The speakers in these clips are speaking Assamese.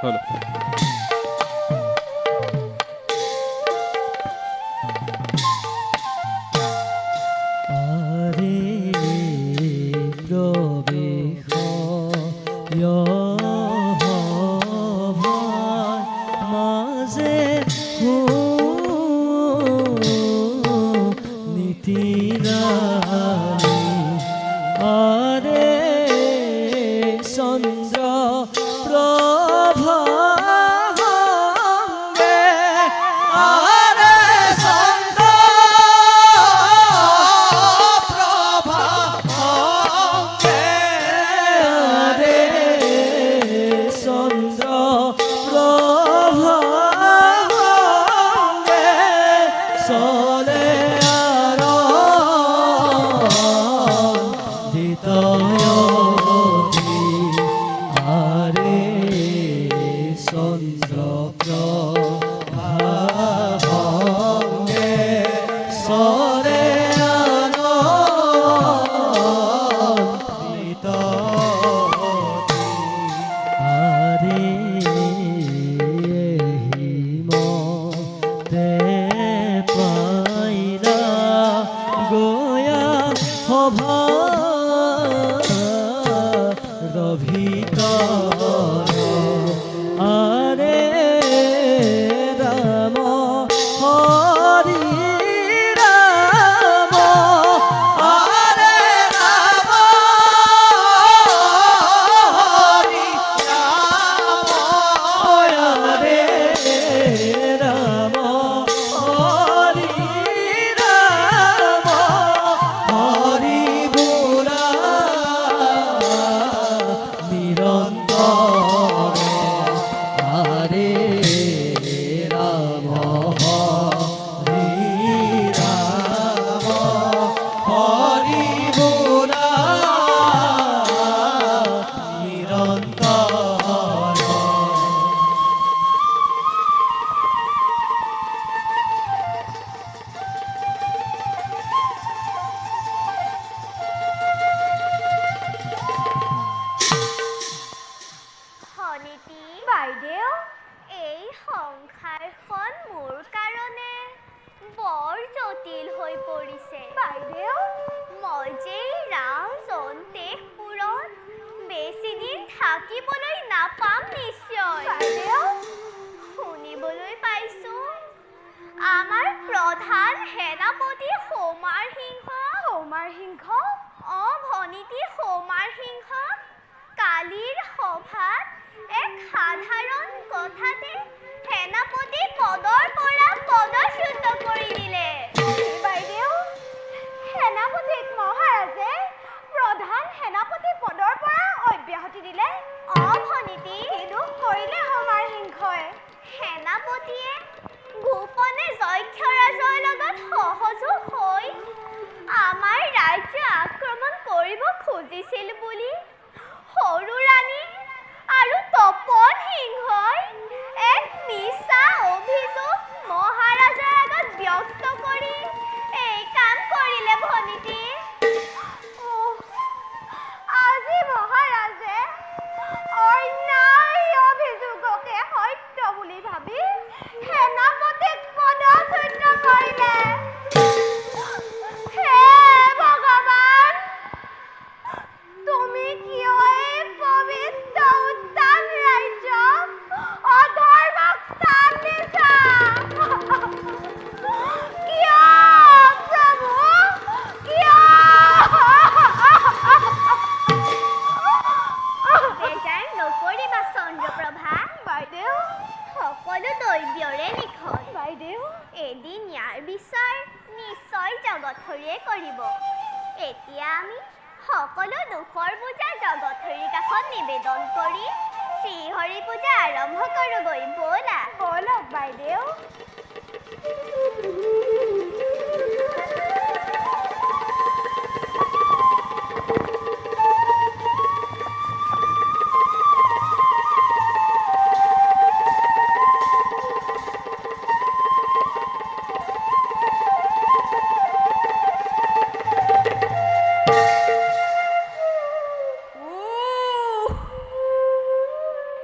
হলো।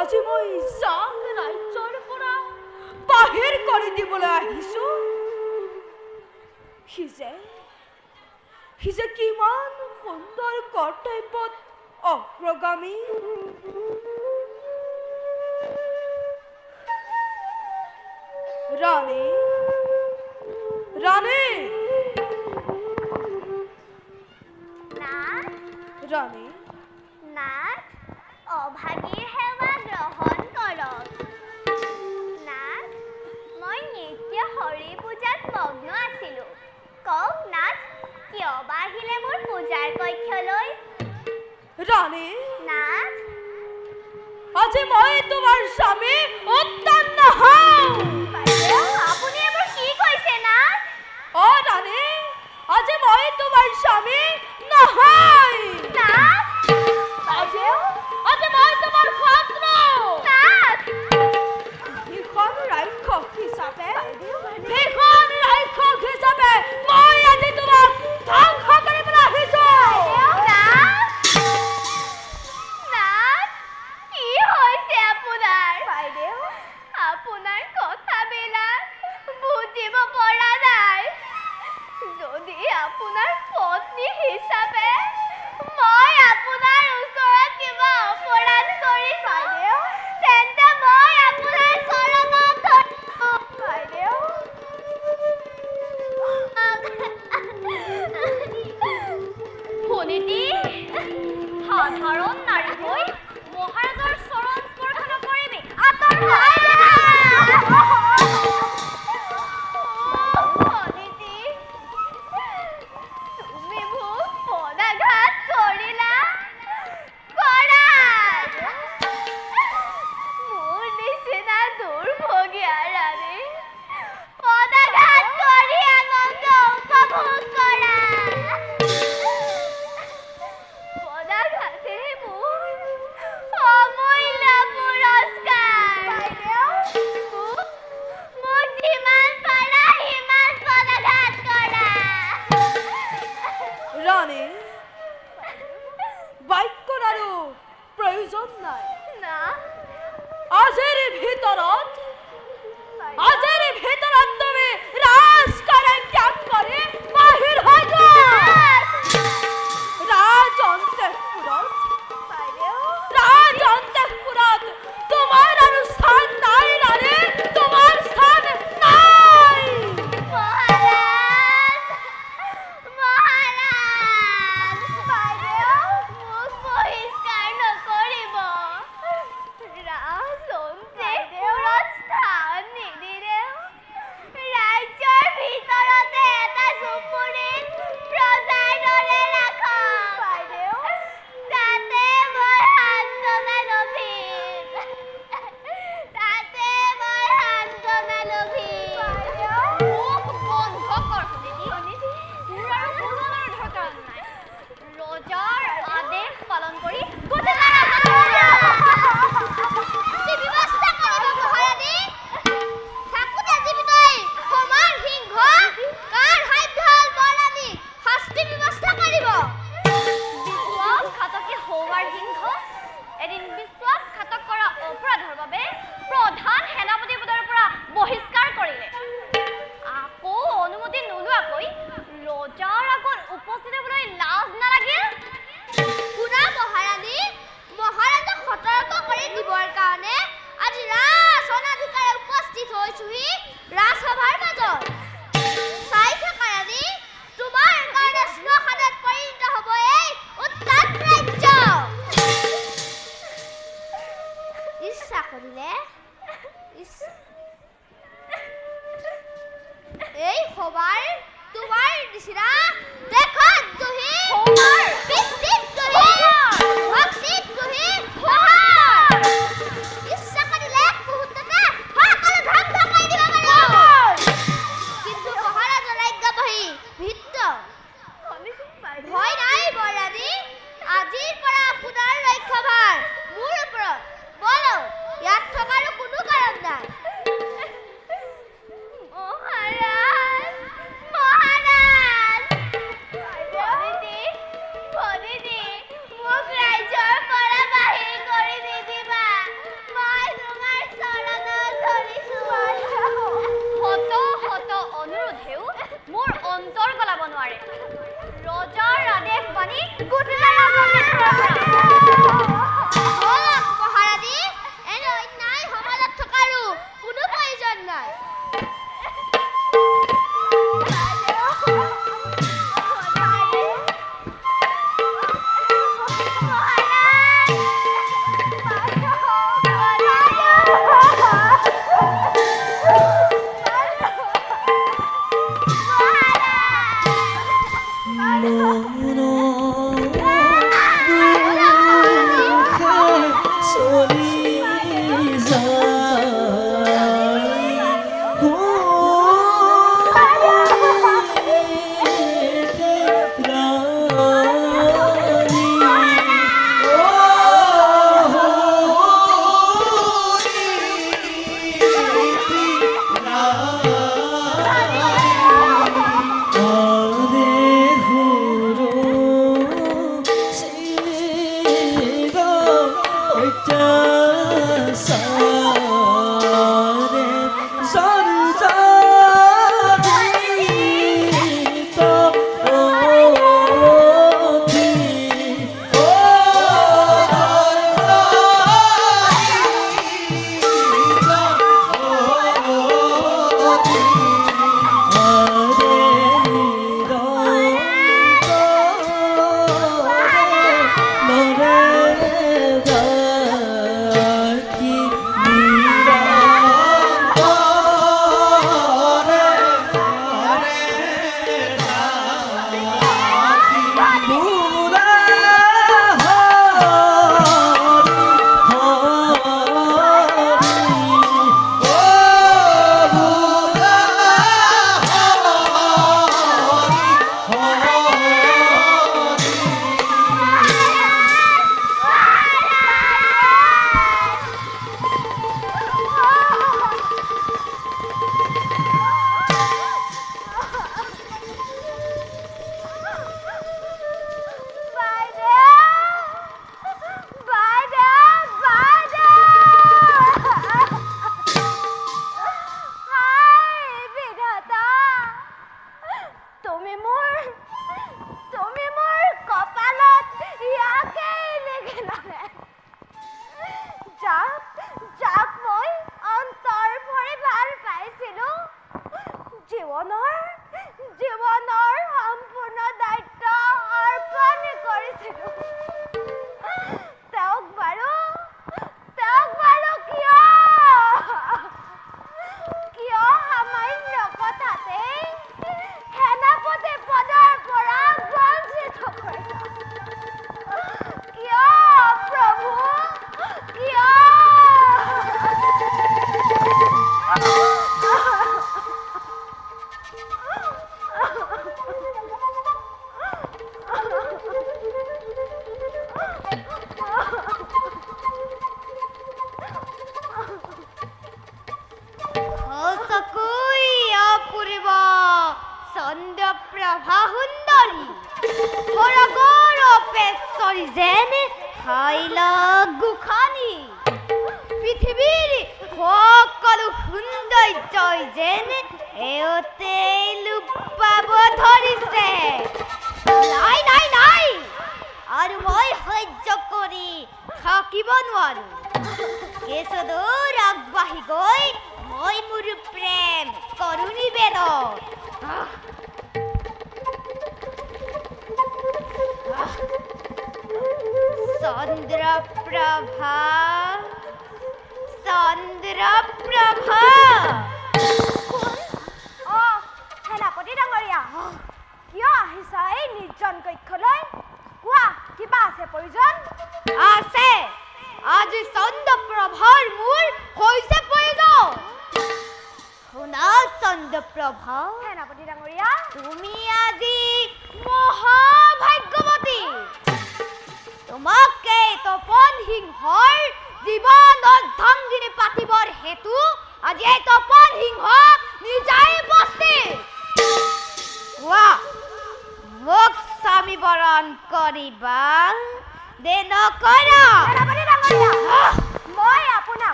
আজি মই সি যে কিমান সুন্দৰ কৰ্তব্যত অগ্ৰগামী। ৰাণী ৰাণী ৰাণী নাথ, অভাগীৰ সেৱা গ্ৰহণ কৰক। নাথ, মই নিত্য হৰি পূজাত মগ্ন আছিলোঁ। কওক নাথ, কিয় বা আহিলে মোৰ পূজাৰ কক্ষলৈ? ৰাণী নাথ, আজি মই তোমাৰ স্বামী উত্তান নহওঁ। বাইদেউ, আপুনি এইবোৰ কি কৈছে নাথ? অ ৰাণী, আজি মই তোমাৰ স্বামী নহয়। নাথ, বাইদেউ, আজি মই তোমাৰ শত্ৰু। নাথ, ভীষণ ৰাক্ষস হিচাপে মই আজি তোমাক ধ্বংস কৰিবলৈ আহিছো। নাথ, কি হৈছে আপোনাৰ? বাইদেউ, আপোনাৰ কথাবিলাক বুজিব পৰা নাই। যদি আপোনাৰ পত্নী হিচাপে মই আপোনাৰ ওচৰত কিবা অপৰাধ কৰিছো, তেন্তে মই আপোনাৰ চৰণত ধৰিছো। বাইদেউ, সুনীতি, সাধাৰণ নাৰী হৈ মহাৰাজাৰ চৰণ স্পৰ্শ নকৰিবি। আঁতৰ হোৱা। সুনীতি, তুমি মোক পদাঘাত কৰিলা। কৰা। মোৰ নিচিনা দুৰ্ভগীয়া ৰাণী পদাঘাত কৰি আনন্দ উপভোগ কৰা। পদাঘাতে মোৰ অমূল্য পুৰস্কাৰ। মোক যিমান পাৰা সিমান পদাঘাত কৰা। ৰাণী, বাক্যৰ আৰু প্ৰয়োজন নাই। না, আজিৰ ভিতৰত তুমি ৰাজকাৰেং ত্যাগ কৰি বাহিৰ হৈ যোৱা। ৰাজঅন্তঃপুৰত তোমাৰ আৰু স্থান নাই ৰাণী, তোমাৰ স্থান নাই। মহাৰাজ, মহাৰাজ, বাইদেউ, মোক বহিষ্কাৰ নকৰিব। ৰাজঅন্তঃপুৰত স্থান নিদিলেও ৰাজ্যৰ ভিতৰতে এটা পানী গুচি যায় আচলতে মহাৰাজী এনে অন্যায় সমাজত থকাৰো কোনো প্ৰয়োজন নাই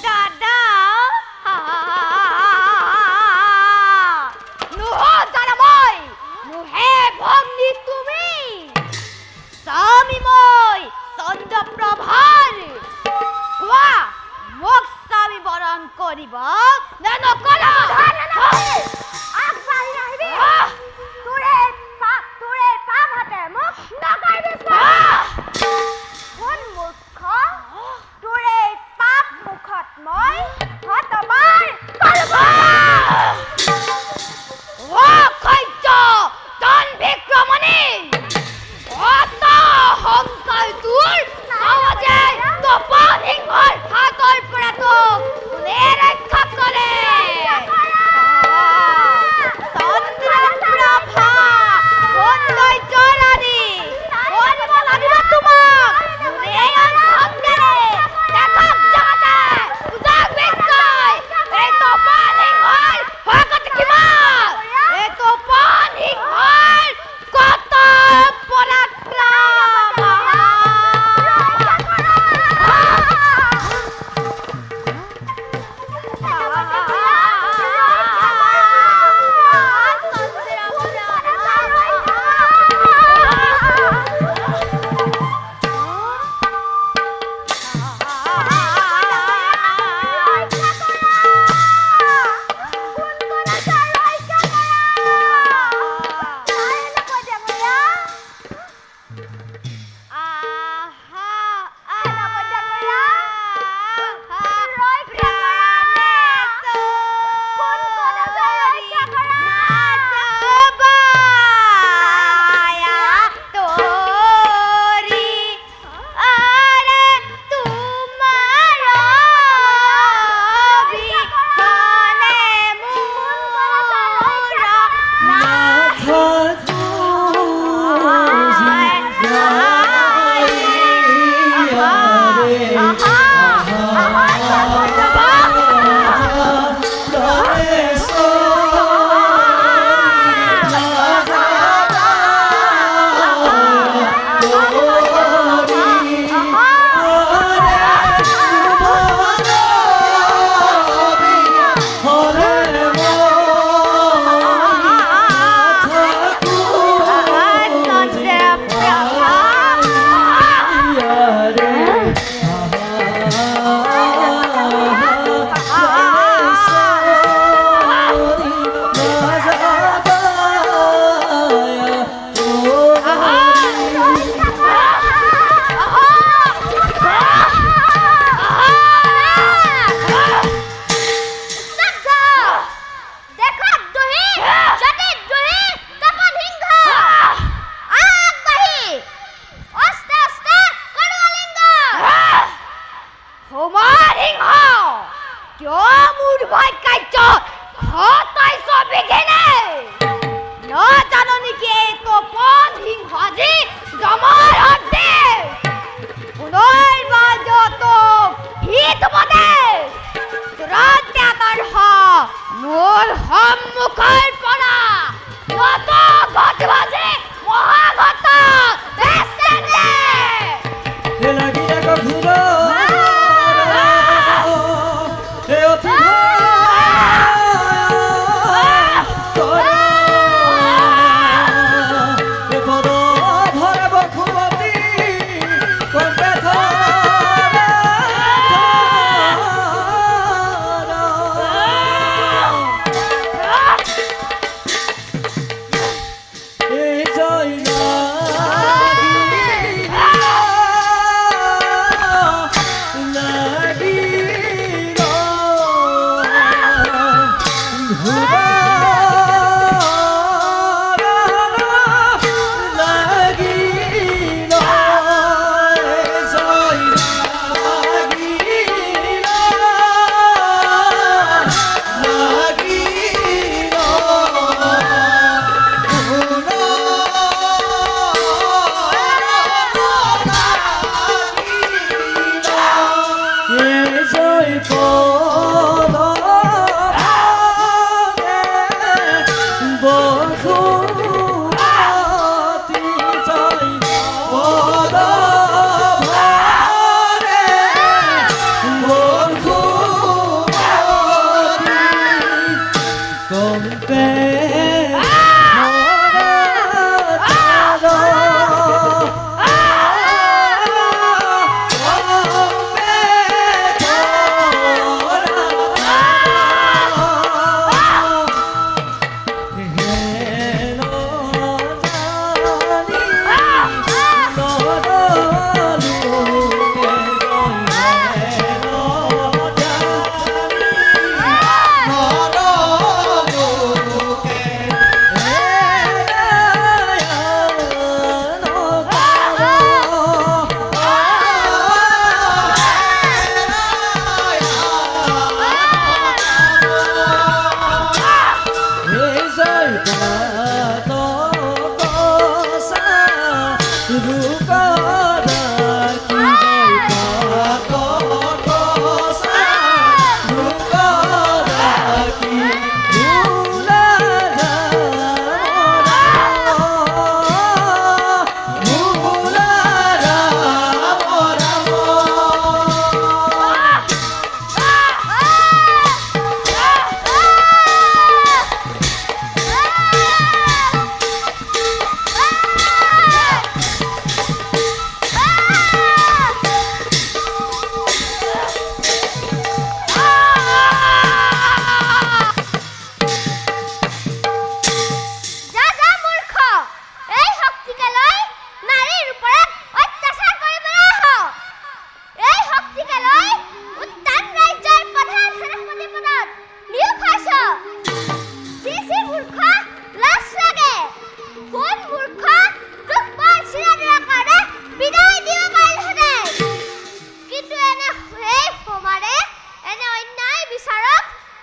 দাদা কৰিব নে নকৰ? আগবাঢ়ি আহিবি তোৰে পাপ হাতে মোক নকৰিবি কোন মূৰ্খ তোৰে পাপ মুখত মই হতবাৰ কৰিব অসহ্য দম্ভিক্ৰমণি অত সংসাৰ তোৰ সহজে তপন সিংহৰ হাতৰ পৰা তোক কোনে ৰক্ষা কৰে? চন্দ্ৰপ্ৰভা সৌন্দৰ্য ৰাণী কৰিব লাগিব তোমাক কোনে অন্ধকাৰে দেখক জগতে উজাক বিস্ময় এই তপন সিংহৰ ভয়কত কিমান এই তপন সিংহৰ কত পৰাক্ৰম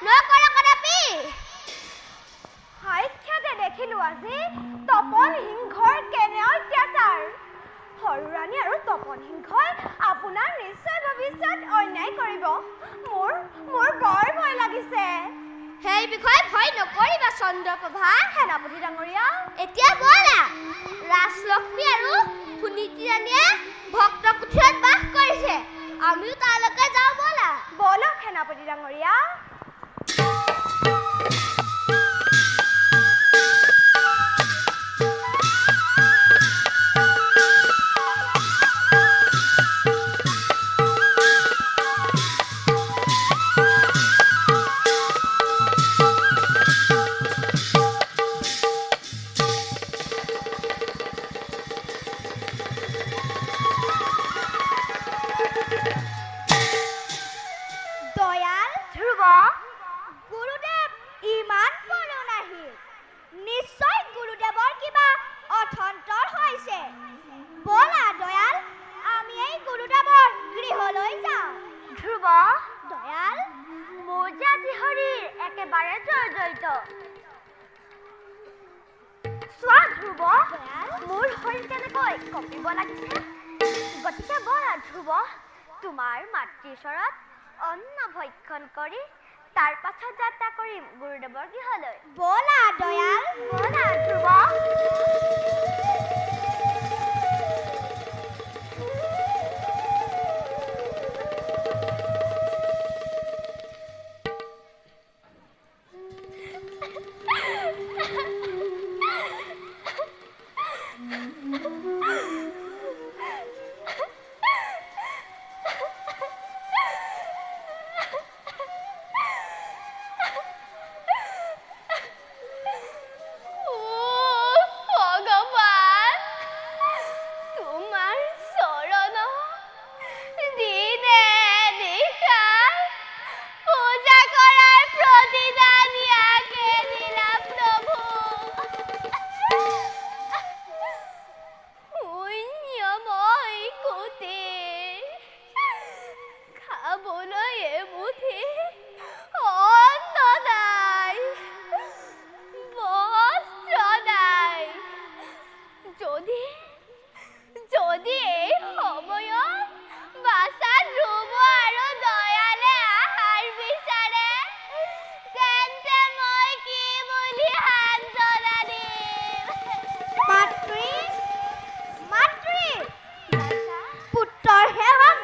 নকৰ কদাপি। সাক্ষাতে দেখিলো আজি তপন সিংহৰ কেনে অত্যাচাৰ। সৰুৰাণী আৰু তপন সিংহই আপোনাৰ নিশ্চয় ভৱিষ্যত অন্যায় কৰিব। মোৰ বৰ ভয় লাগিছে। সেই বিষয়ে ভয় নকৰিবা চন্দ্ৰপ্ৰভা। সেনাপতি ডাঙৰীয়া, এতিয়া ব'লা। ৰাজলক্ষ্মী আৰু সুনীতি ৰাণীয়ে ভক্ত কুঠিৰত বাস কৰিছে। আমিও তালৈকে যাওঁ ব'লা। ব'লক সেনাপতি ডাঙৰীয়া। দয়াল, ধ্ৰুৱ, গুৰুদেৱ ইমান পলম আহিল। নিশ্চয় গুৰুদেৱৰ কিবা অথন্তৰ হৈছে। ব'লা দয়াল, আমি এই গুৰুদেৱৰ গৃহলৈ যাওঁ। ধ্ৰুৱ, দয়াল, মোৰ যে আজি শৰীৰ একেবাৰে জৰ্জৰিত। চোৱা ধ্ৰুৱ, দয়াল, মোৰ শৰীৰ কেনেকৈ কঁপিব লাগিছে। গতিকে ব'লা ধ্ৰুৱ, তোমাৰ মাতৃৰ ওচৰত অন্ন ভক্ষণ কৰি তাৰ পাছত যাত্ৰা কৰিম গুৰুদেৱৰ গৃহলৈ। ব'লা দয়াল। ব'লা ধ্ৰুৱ।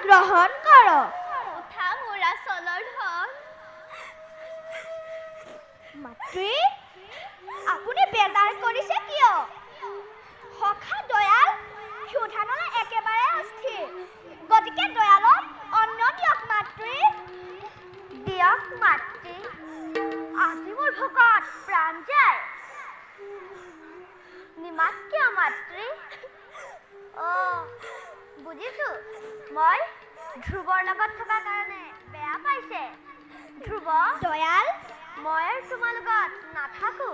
গ্ৰহণ কৰ। উঠা মোৰ আচলৰ ধন। মাতৃ, আপুনি বেজাৰ কৰিছে কিয়? সখা দয়াল সুধানলৈ একেবাৰে অস্থিৰ। গতিকে দয়ালক অন্ন দিয়ক মাতৃ। দিয়ক মাতৃ, আজি মোৰ ভোকত প্ৰাণ যায়। নিমাত কিয় মাতৃ? বুজিছো, মই ধ্ৰুৱৰ লগত থকা কাৰণে বেয়া পাইছে। ধ্ৰুৱ দয়াল, মই আৰু তোমাৰ লগত নাথাকো।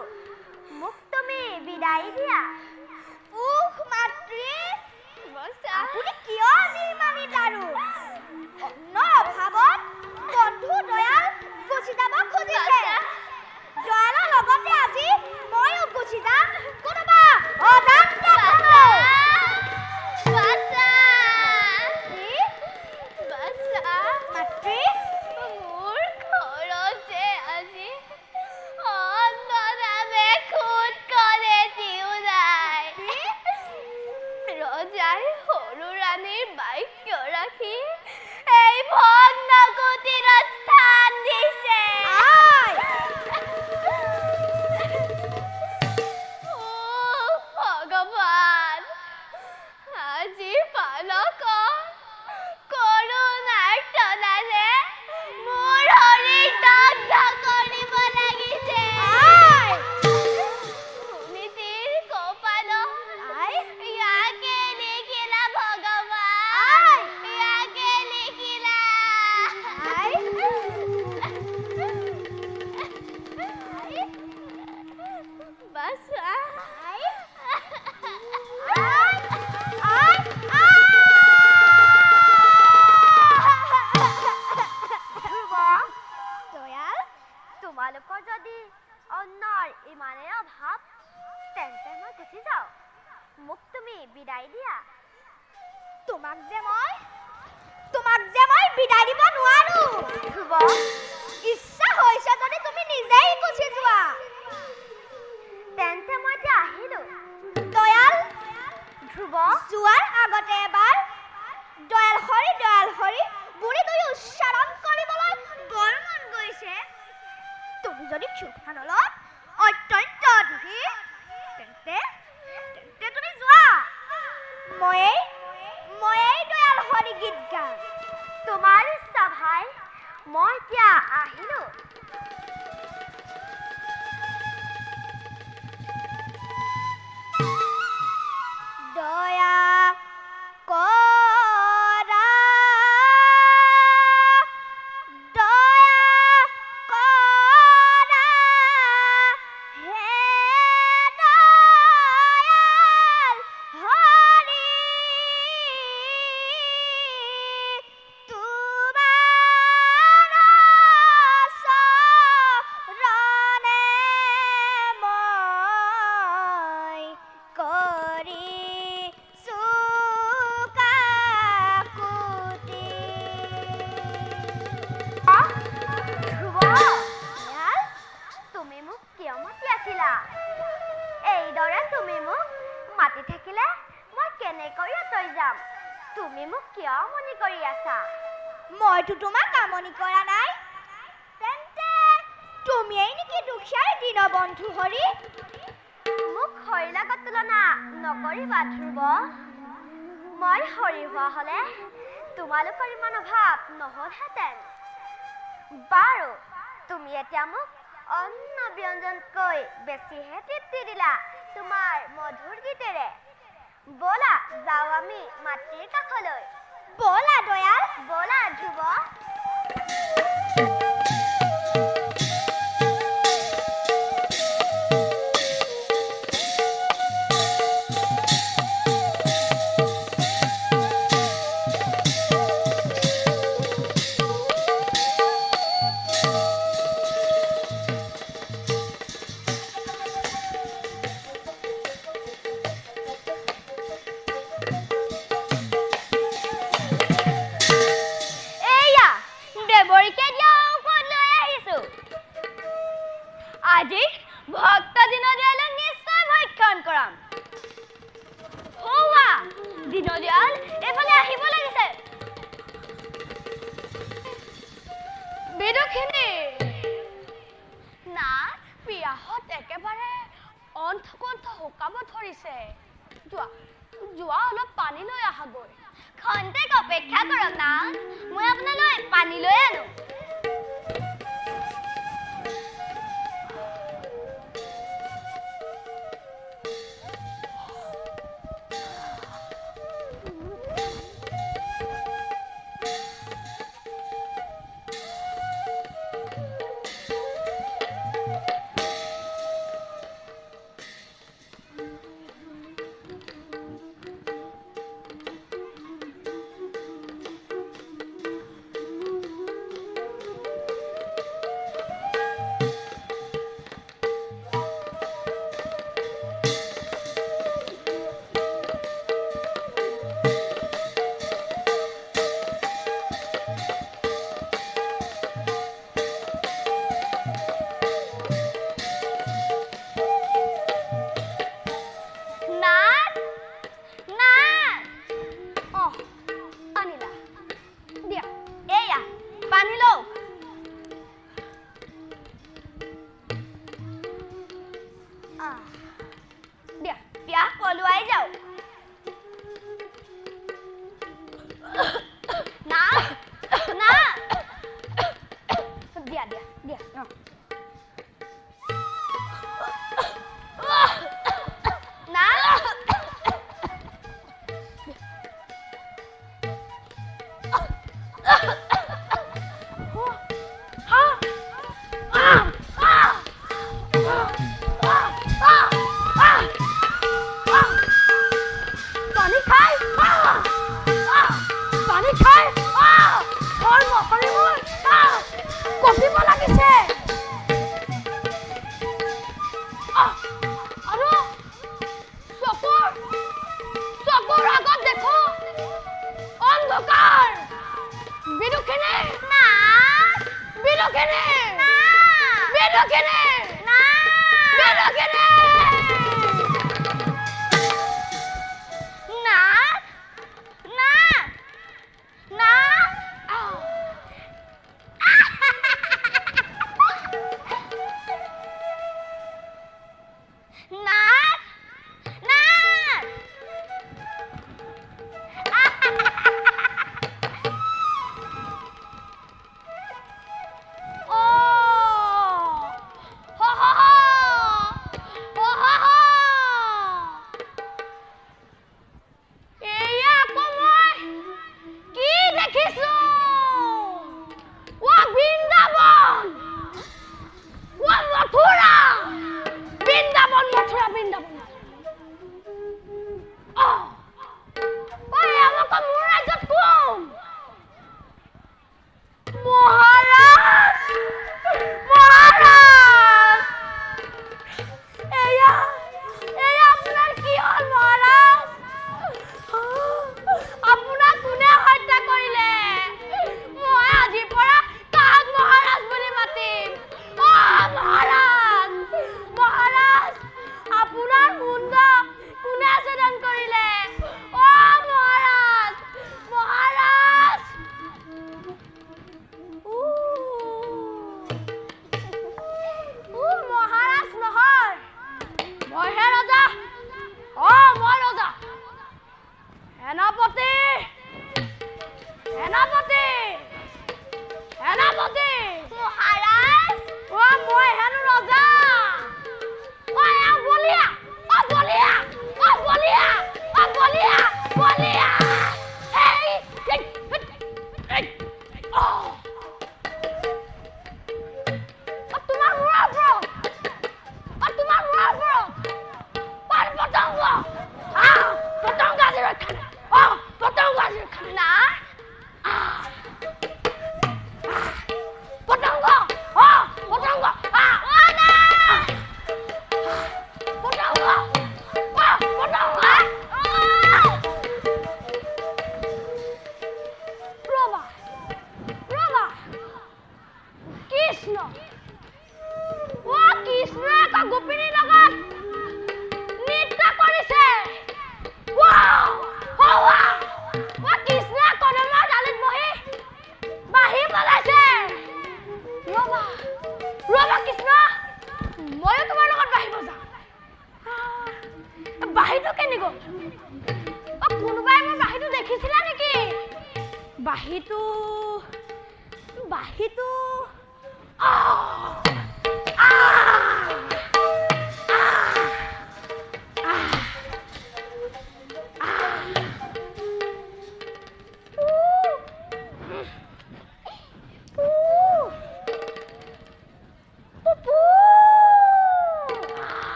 মোক তুমি বিদায় দিয়া। উহ মাতৃ, আপুনি কিয় আজি ইমান নিদাৰু? অন্ন অভাৱত বন্ধু দয়াল গুচি যাব খুজিছে। দয়ালৰ লগতে আজি ময়ো গুচি যাম কোনোবা অজান্ত ঠাইলৈ। মাতৃ, মোৰ ঘৰত যে আজি অন্ন নামে খুদ কৰে দিও নাই। ৰজাই সৰু ৰাণীৰ বাক্য ৰাখি এই ভগ্ন কুটিৰত স্থান তোমালোকৰ যদি অন্নৰ ইমানেই অভাৱ তেন্তে মই গুচি যাওঁ মোক তুমি বিদায় দিয়া তোমাক যে মই বিদায় দিব নোৱাৰো ধ্ৰুৱ ইচ্ছা হৈছে যদি তুমি নিজেই গুচি যোৱা তেন্তে মই এতিয়া আহিলো দয়াল ধ্ৰুৱ যোৱাৰ আগতে এবাৰ দয়াল হৰি বুলি তুমি উচ্চাৰণ কৰিবলৈ বৰ মন গৈছে তুমি যদি ক্ষুধানলত অত্যন্ত দুখী তেন্তে তুমি যোৱা ময়েই দয়াল হৰি গীত গাম তোমাৰ ইচ্ছা ভাই মই এতিয়া আহিলো দয়া তুমি মোক কিয় মনি কৰি আছা মইতো তোমাক কামনি কৰা নাই তেন্তে তুমিয়েই নেকি দুখীয়াৰ দীনবন্ধু হৰি মোক হৰিৰ লগত তুলনা নকৰিবা ধ্ৰুৱ মই হৰি হোৱা হ'লে তোমালোকৰ ইমান অভাৱ নহ'লহেঁতেন বাৰু তুমি এতিয়া মোক অন্ন ব্যঞ্জনতকৈ বেছিহে তৃপ্তি দিলা তোমাৰ মধুৰ গীতেৰে ব'লা যাওঁ আমি মাতৃৰ কাষলৈ ব'লা দয়াল ব'লা ধ্ৰুৱ আজি ভক্ত দীনদয়ালক নিশ্চয় ভক্ষণ কৰাম হৌৱা দীনদয়াল এফালে আহিব লাগিছে বিদুখিনী না পিয়াহত একেবাৰে অন্থকণ্ঠ শুকাব ধৰিছে যোৱা অলপ পানী লৈ আহাগৈ খন্তেক অপেক্ষা কৰক না মই আপোনালৈ পানী লৈ আনো বিলকিনী না বিলকিনী না না না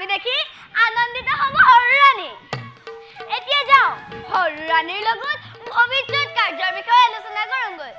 আমি দেখি আনন্দিত হ'ব সৰু ৰাণী। এতিয়া যাওঁ সৰু ৰাণীৰ লগত ভৱিষ্যত কাৰ্যৰ বিষয়ে আলোচনা কৰোঁগৈ।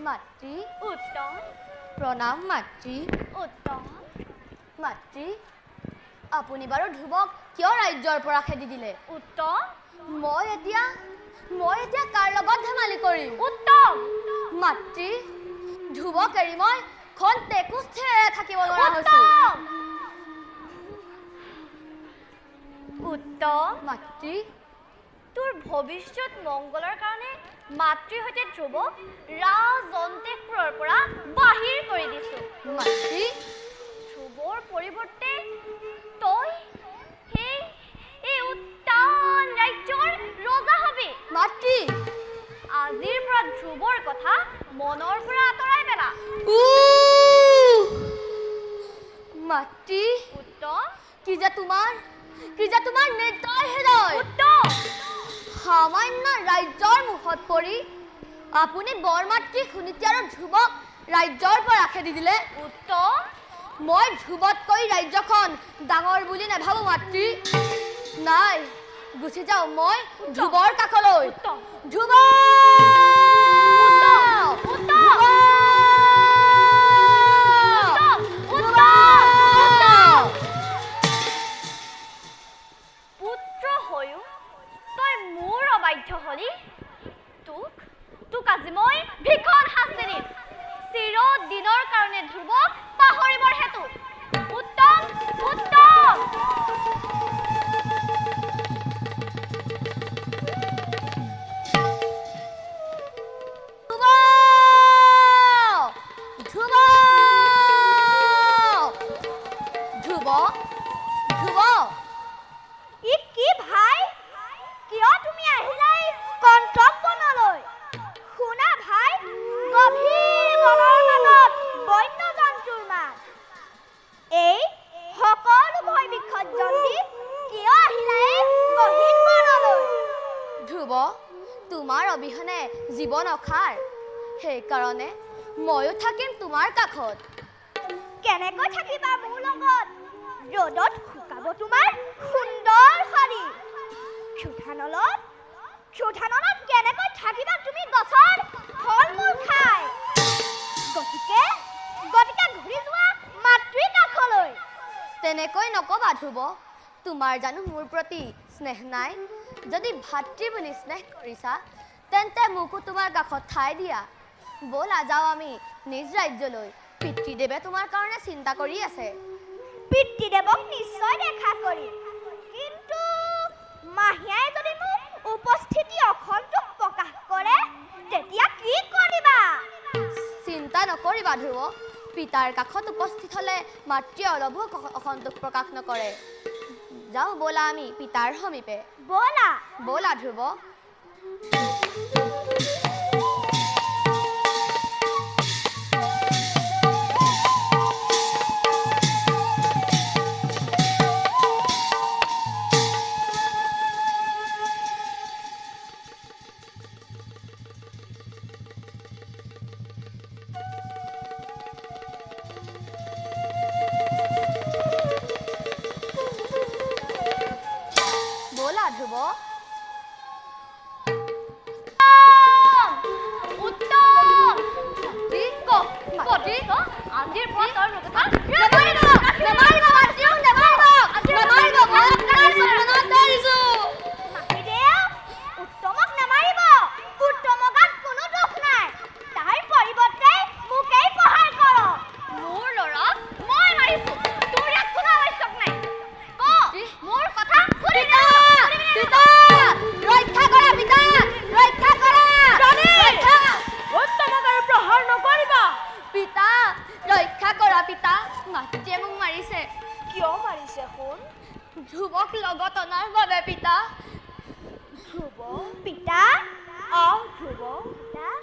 মাতৃ উত্তম প্ৰণাম মাতৃ উত্তম মাতৃ আপুনি বাৰু ধ্ৰুৱক কিয় ৰাজ্যৰ পৰা খেদি দিলে উত্তম মই এতিয়া কাৰ লগত ধেমালি কৰিম উত্তম মাতৃ ধ্ৰুৱক এৰি মই খন্তেকো স্থিৰে থাকিব নোৱাৰা হৈছো উত্তম মাতৃ তোৰ ভৱিষ্যত মংগলৰ কাৰণে মাতৃৰ সৈতে ধ্ৰুৱক ৰাজন্তেপুৰৰ পৰা বাহিৰ কৰি দিছো মাতৃ ধ্ৰুৱৰ পৰিৱৰ্তে তই এই উত্তান ৰাজ্যৰ ৰজা হবি মাতৃ আজিৰ পৰা ধ্ৰুৱৰ কথা মনৰ পৰা আঁতৰাই পেলা মাতৃ উত্তম কি যে তোমাৰ নিৰ্দয় হৃদয় উত্তম সামান্য ৰাজ্যৰ মুখত পৰি আপুনি বৰমাতৃ সুনীতি আৰু ধ্ৰুৱক ৰাজ্যৰ পৰা খেদি দিলে উত্তম মই ধ্ৰুৱতকৈ ৰাজ্যখন ডাঙৰ বুলি নাভাবো মাতৃ নাই গুচি যাওঁ মই ধ্ৰুৱৰ কাষলৈ ধ্ৰুৱ তোক আজি মই ভীষণ শাস্তি দিম চিৰদিনৰ কাৰণে ধ্ৰুৱক পাহৰিবৰ হেতু উত্তম উত্তম ধ্ৰুৱ ধ্ৰুৱ ই কি জীৱন অসাৰ সেইকাৰণে ময়ো থাকিম তোমাৰ কাষত কেনেকৈ থাকিবা মোৰ লগত ৰ'দত শুকাব তোমাৰ সুন্দৰ শৰীৰ ক্ষুধানলত কেনেকৈ থাকিবা তুমি গছৰ ফল মূল খাই গতিকে ঘূৰি যোৱা মাতৃৰ কাষলৈ তেনেকৈ নকবা ধ্ৰুৱ তোমাৰ জানো মোৰ প্ৰতি স্নেহ নাই যদি ভাতৃ বুলি স্নেহ কৰিছা তেন্তে মোকো তোমাৰ কাষত ঠাই দিয়া ব'লা যাওঁ আমি নিজ ৰাজ্যলৈ পিতৃদেৱে তোমাৰ কাৰণে চিন্তা কৰি আছে পিতৃদেৱক নিশ্চয় দেখা কৰিম কিন্তু মাহীয়াই যদি মোক উপস্থিতি অসন্তোষ প্ৰকাশ কৰে তেতিয়া কি কৰিবা চিন্তা নকৰিবা ধ্ৰুৱ পিতাৰ কাষত উপস্থিত হ'লে মাতৃয়ে অলপো অসন্তোষ প্ৰকাশ নকৰে যাওঁ ব'লা আমি পিতাৰ সমীপে ব'লা ধ্ৰুৱ ধ্ৰুৱ আজিৰ পৰা তই উত্তমক নামাৰিব উত্তমৰ গাত কোনো দোষ নাই তাৰ পৰিৱৰ্তে মোকেই সহায় কৰ মোৰ ল'ৰাক মই মাৰিছো তোৰ ইয়াত কোনো আৱশ্যক নাই মোৰ কথা পিতা ৰক্ষা কৰা পিতা ৰক্ষা কৰা উত্তমক আৰু প্ৰহাৰ নকৰিবা পিতা ৰক্ষা কৰা পিতা মাতৃয়ে মোক মাৰিছে কিয় মাৰিছে শুন ধ্ৰুৱক লগত অনাৰ বাবে পিতা ধ্ৰুৱ পিতা আহ ধ্ৰুৱ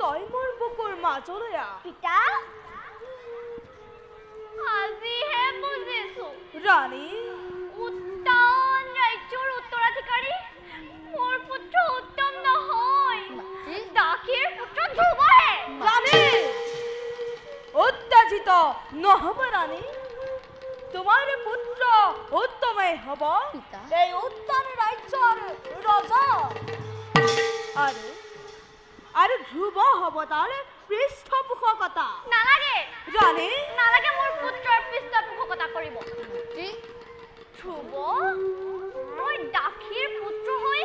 তই মোৰ বুকুৰ মাজলৈ আহ পিতা আজিহে বুজিছো ৰাণী উত্তম ৰাজ্যৰ উত্তৰাধিকাৰী মোৰ পুত্ৰ উত্তম নহয় দাসীৰ পুত্ৰ ধ্ৰুৱহে ৰাণী উত্তেজিত নহ'ব ৰাণী তোমাৰ পুত্ৰ উত্তমেই হ'ব পিতা এই উত্তম ৰাজ্যৰ ৰজা আৰু ধ্ৰুৱ হ'ব তাৰ পৃষ্ঠপোষকতা নালাগে ৰাণী নালাগে মোৰ পুত্ৰৰ পৃষ্ঠপোষকতা কৰিব ধ্ৰুৱ মই দাসীৰ পুত্ৰ হৈ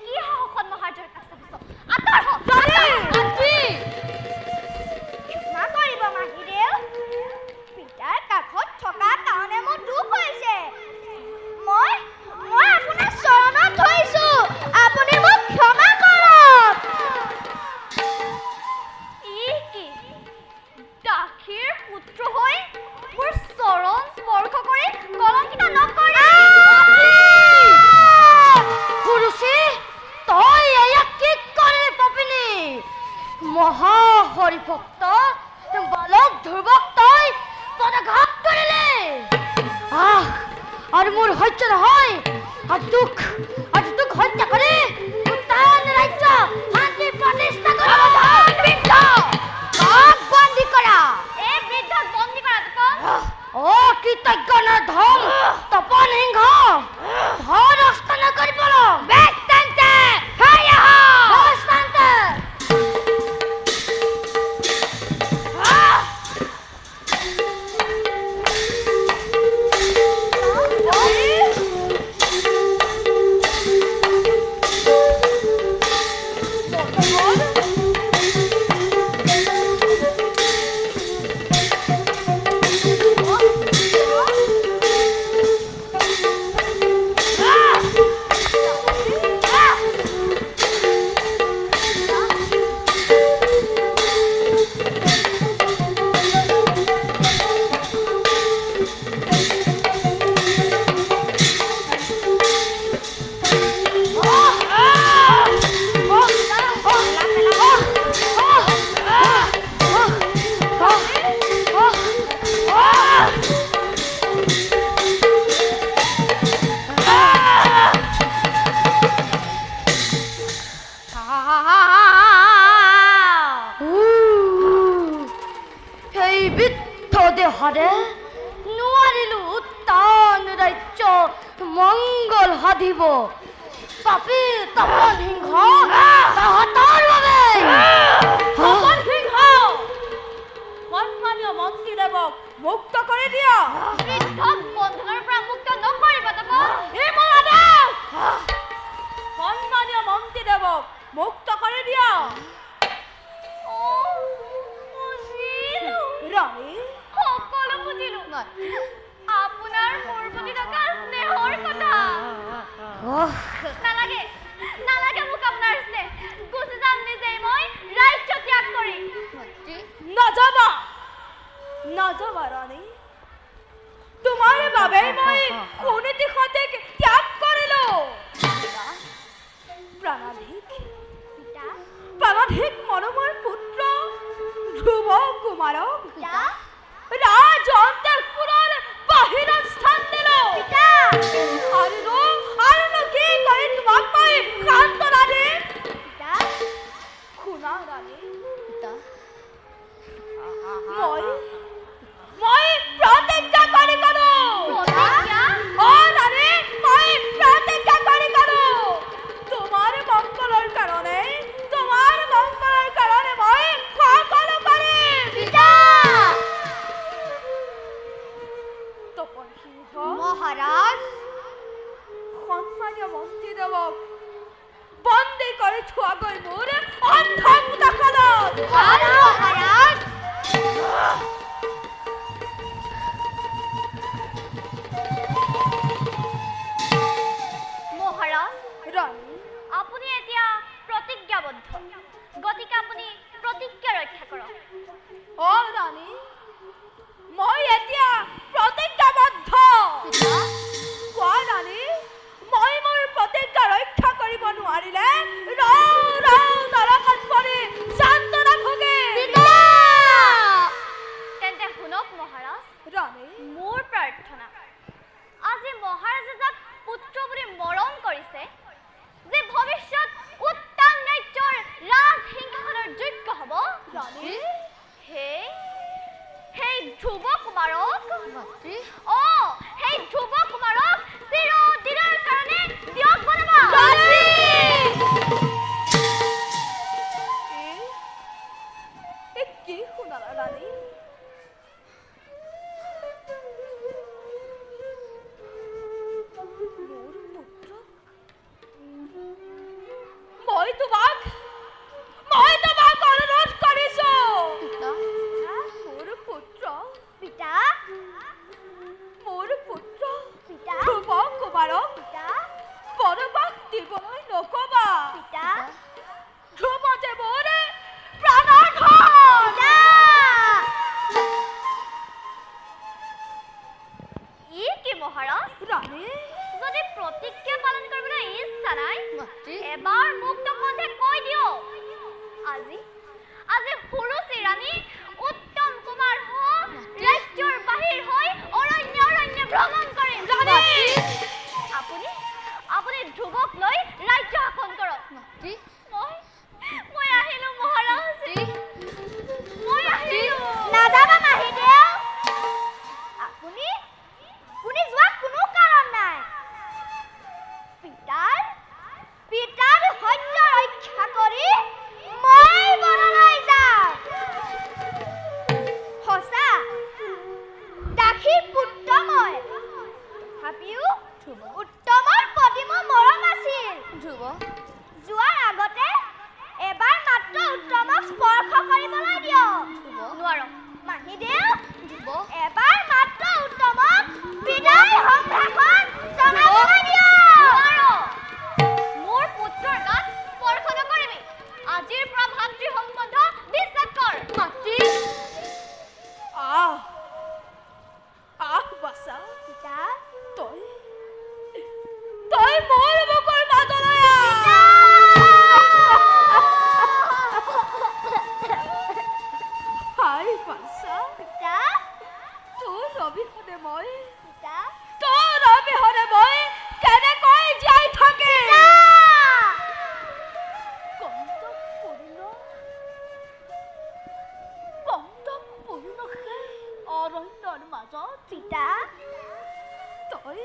কি সাহসত মহাৰাজৰ কাষ চাপিছ আঁতৰ হ ক্ষমা কৰিব মাহীদেউ পিতাৰ কাষত থকা কাৰণে মোৰ দুখ হৈছে মই আপোনাৰ চৰণত ধৰিছো আপুনি মোক ক্ষমা কৰক ই কি দাসীৰ পুত্ৰ হৈ মোৰ চৰণ স্পৰ্শ কৰি কলংকিত নকৰি পুৰুষী তই এয়া কি কৰিলি পাপিনি মহা হৰিভক্ত বালক ধ্ৰুৱক তই পদাঘাত কৰিলি আৰু মোৰ সহ্য নহয় আজি তোক হত্যা কৰি উত্তান ৰাজ্য শান্তি প্ৰতিষ্ঠা বন্দী কৰা এই বৃদ্ধক বন্দী কৰা কৃতজ্ঞ ধম তপন সিংহ ধন অস্তান কৰিব বেষ্টান্তে মঙ্গল সাধিব পাপী তপন সিংহ তহঁতৰ বাবে তপন সিংহ সন্মানীয় মন্ত্ৰীদেৱক মুক্ত কৰি দিয়া বৃদ্ধক বন্ধনৰ পৰা মুক্ত নকৰিব তপন এই মোৰ আদেশ সন্মানীয় মন্ত্ৰীদেৱক মুক্ত কৰি দিয়া ৰাণী সকলো বুজিলো আপোনাৰ মোৰ প্ৰতি থকা স্নেহৰ কথা নালাগে নালাগে মোক আপোনাৰ স্নেহ গুচি যাম নিজেই মই ৰাজ্য ত্যাগ কৰি নাযাবা নাযাবা ৰাণী তোমাৰ বাবে মই সুনীতি সতীক ত্যাগ কৰিলো প্ৰাণাধিক মৰমৰ পুত্ৰ ধ্ৰুৱ কুমাৰক ৰাজ অন্তঃপুৰৰ বাহিৰত স্থান দিলো আৰু কি কৰি তোমাক মই সান্তনা দিম শুনা ৰাণী মই প্ৰতিজ্ঞা কৰি গলো ৰাণী মই প্ৰতিজ্ঞা কৰি গলো তোমাৰ মংগলৰ কাৰণে মই সকলো কৰিম তপন সিংহ মহাৰাজ সন্মানীয় মন্ত্ৰীদেৱক বন্দী কৰি থোৱা গৈ মোৰ অন্ধ মুদাখনত মহাৰাজ মহাৰাজ ৰাণী আপুনি এতিয়া প্ৰতিজ্ঞাবদ্ধ গতিকে আপুনি প্ৰতিজ্ঞা ৰক্ষা কৰক ৰাণী মই এতিয়া প্ৰতিজ্ঞাবদ্ধ কোৱা ৰাণী মই মোৰ প্ৰতিজ্ঞা ৰক্ষা কৰিব নোৱাৰিলে নৰকত পৰি যাতনা ভুগিম তেন্তে শুনক মহাৰাজ ৰাণী মোৰ প্ৰাৰ্থনা আজি মহাৰাজে যাক পুত্ৰ বুলি মৰম কৰিছে যে ভৱিষ্যত উত্তম ৰাজ্যৰ ৰাজসিংহাসনৰ যোগ্য হ'ব ৰাণী সেই ধ্ৰুৱ কুমাৰক সেই ধ্ৰুৱ কুমাৰক চিৰদিনৰ কাৰণে দিয়ক বনাবা কি শুনালা ৰাণী মোৰ পুত্ৰ মই তোমাক অনুৰোধ কৰিছো মোৰ পুত্ৰ পিতা ধ্ৰুৱ কুমাৰক বনবাস দিবলৈ নকবা পিতা ধ্ৰুৱ যে মোৰ প্ৰাণৰ ধন ই কি মহাৰাজ ৰাণী যদি প্ৰতিজ্ঞা পালন কৰিবলৈ ইচ্ছা নাই এবাৰ মোক তপনে কৈ দিয়ক আজি সুৰুচি ৰাণী উত্তম কুমাৰ ৰাজ্যৰ বাহিৰ হৈ অৰণ্য ভ্ৰমণ কৰিম আপুনি ধ্ৰুৱক লৈ ৰাজ্য শাসন কৰক মই আহিলো মহাৰাজ মই আহিলো নাযাবা মাহীদেউ আপুনি যোৱাৰ কোনো কাৰণ নাই পিতাৰ সৈন্য ৰক্ষা কৰি মই বনলৈ যাম সঁচা দাসীৰ পুত্ৰ মই তথাপিও উত্তমৰ প্ৰতি মোৰ মৰম আছিল যোৱাৰ আগতে এবাৰ মাত্ৰ উত্তমক স্পৰ্শ কৰিবলৈ দিয়ক নোৱাৰো মাহীদেউ এবাৰ মাত্ৰ উত্তমক বিদায় সম্ভাষণ জনাবলৈ দিয়ক মোৰ পুত্ৰৰ গাত স্পৰ্শ নকৰিবি আজিৰ পৰা ভাতৃ সম্বন্ধ বিশ্বাস কৰ বাছা পিতা তই মোৰ বুকুৰ মাজলৈ বাছা পিতা তোৰ অবিহনে মই পিতা কেনেকৈ জীয়াই থাকিম অৰণ্যৰ মাজত পিতা তই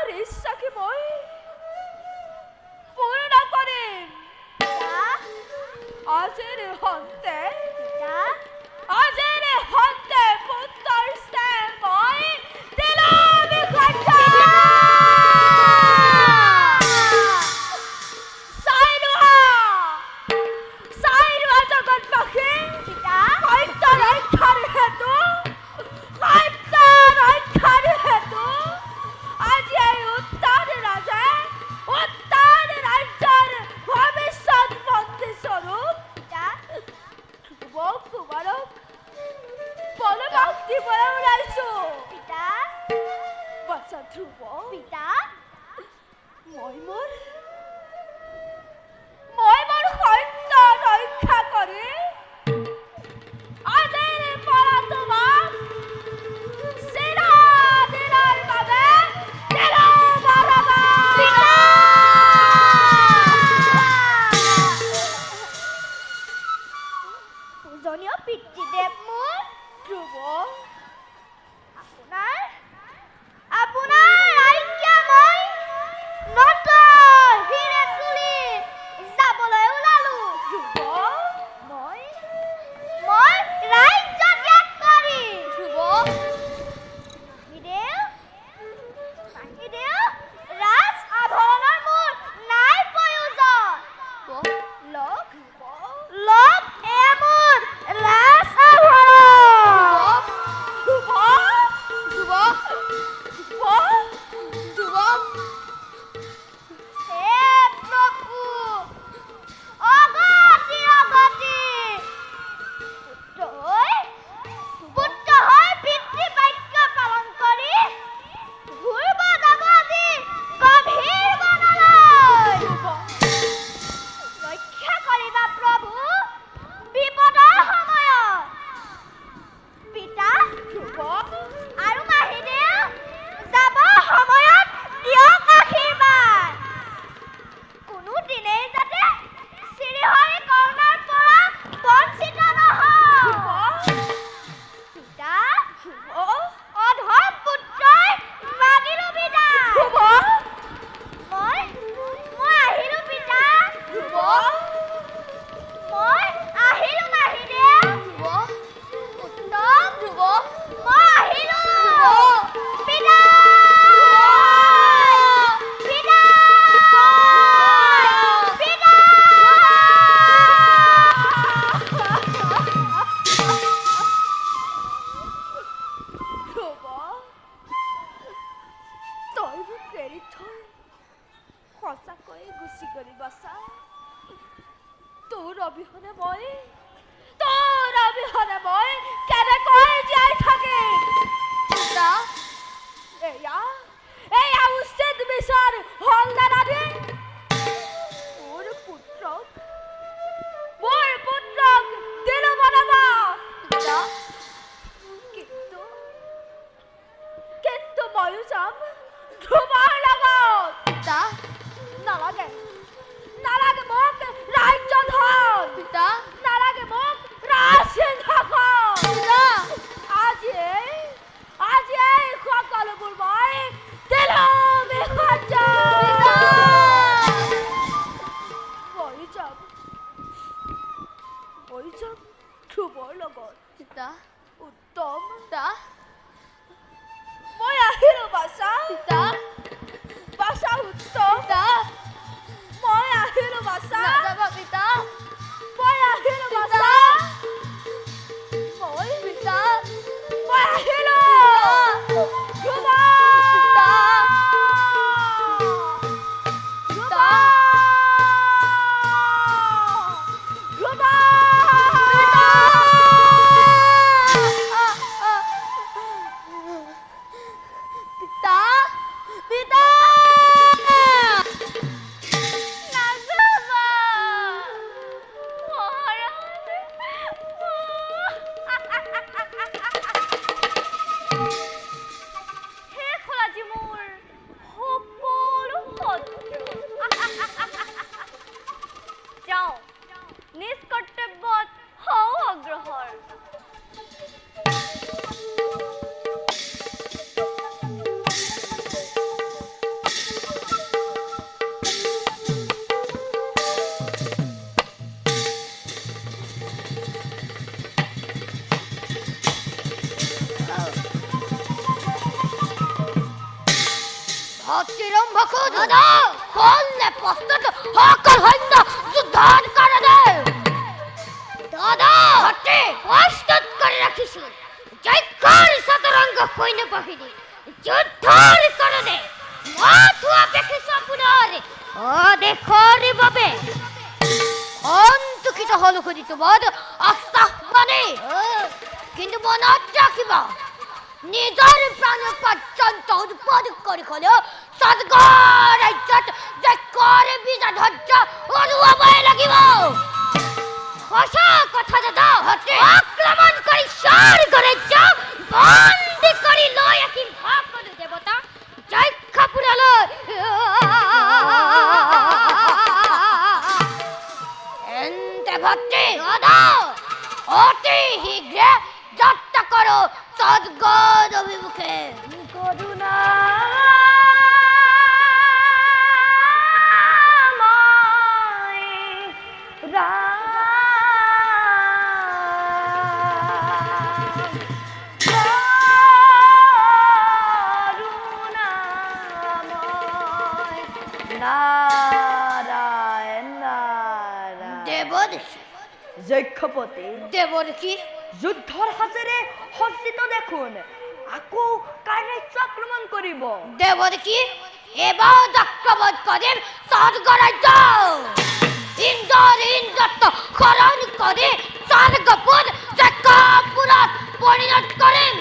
তোমাৰ ইচ্ছাকে মই পূৰ্ণ কৰিম আজিৰ হন্তে পুত্ৰৰ স্নেহ মই দিলাম চাই লোৱা জগতবাসী সত্য ৰক্ষাৰ হেতু আজি এই উত্তৰ ৰাজ্যৰ ভৱিষ্যত মন্ত্ৰী স্বৰূপ কুমাৰক বলবাক দিবলৈ ওলাইছো বাচ্চা ধ্ৰুৱ মই মোৰ সত্য ৰক্ষা কৰি আজিৰ পৰা তোমাক চিৰদিনৰ বাবে পূজনীয় পিতৃদেৱ মোৰ ধ্ৰুৱ আপোনাৰ ৰাজ্য মই নতুন হিৰে তুলি যাবলৈ ওলালো মই ৰাজ্য ত্যাগ কৰি মাহীদেউ ৰাজ আভৰণৰ মোৰ নাই প্ৰয়োজন লগ মোৰ ৰাজ তোৰ অবিহনে মই কেনেকৈ জীয়াই থাকিম এয়া উচিত বিচাৰ হলদাৰ আদি মোৰ পুত্ৰক দিলো কিন্তু ময়ো যাম তোমাৰ লগত নালাগে মোক ৰাজ্যধন নালাগে মোক ৰাজসিংহাসন আজি এই সকলোবোৰ মই দিলাম মই যাম ধ্ৰুৱৰ লগত উত্তম মই আহিলো বাছা উত্তম অতিৰম্ভকো দাদা কলনে প্ৰস্তুত সকল সৈন্য যুদ্ধৰ কাৰণে দাদা অতি প্ৰস্তুত কৰি ৰাখিছো জয়কাৰ শতৰংগ সৈন্য বাহিনী যুদ্ধৰ কাৰণে মাথো অপেক্ষিত আপোনাৰ দেশৰ বাবে অন্তকিত হল খুদি তোমাৰ আশ্বাস মানে কিন্তু মনত ৰাখিব নিজৰ প্ৰাণ পৰ্যন্ত উৎপাদন কৰি হ'লেও সদগৰ ৰাজ্যত জয়কাৰ বিজয় ধ্বজ উৰুৱাবই লাগিব সঁচা কথা দাদা আক্ৰমণ কৰি স্বৰ্গ ৰাজ্য বন্দী কৰি লৈ আহিম সকলো দেৱতা যক্ষপুৰলৈ এন্তে ভক্তি দাদা অতি শীঘ্ৰে যাত্ৰা কৰো সদ্গদ অভিমুখে কৰুণা যক্ষপতি দেৱদেশী যুদ্ধৰ হাতেৰে সজ্জিত দেখোন আকৌ কাৰ ৰাজ্য আক্ৰমণ কৰিব দেৱদেশী এবাৰ আক্ৰমণ কৰিম স্বৰ্গ ৰাজ্য ইন্দ্ৰত্ব শৰণ কৰি স্বৰ্গপুৰ যক্ষপুৰত পৰিণত কৰিম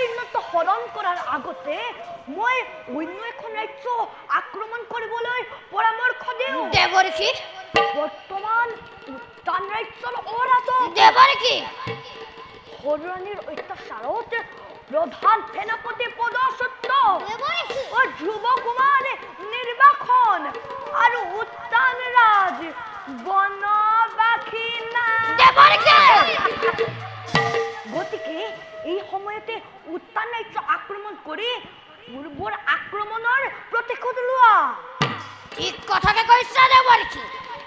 ইন্দ্ৰত্ব শৰণ কৰাৰ আগতে মই অন্য এখন ৰাজ্য আক্ৰমণ কৰিবলৈ পৰামৰ্শ দিওঁ দেৱদেশী বৰ্তমান উত্তান ৰাজ্যৰ অৰাজক দেৱদেশী হৰণীৰ অত্যাচাৰত প্ৰধান সেনাপতি পদচ্যুত ধ্ৰুৱ কুমাৰ নিৰ্বাসন আৰু উত্তান ৰাজ বনবাসী গতিকে এই সময়তে উত্তান ৰাজ্য আক্ৰমণ কৰি পূৰ্বৰ আক্ৰমণৰ প্ৰতিশোধ লোৱা ঠিক কথাকে কৈছা দেৱদেশী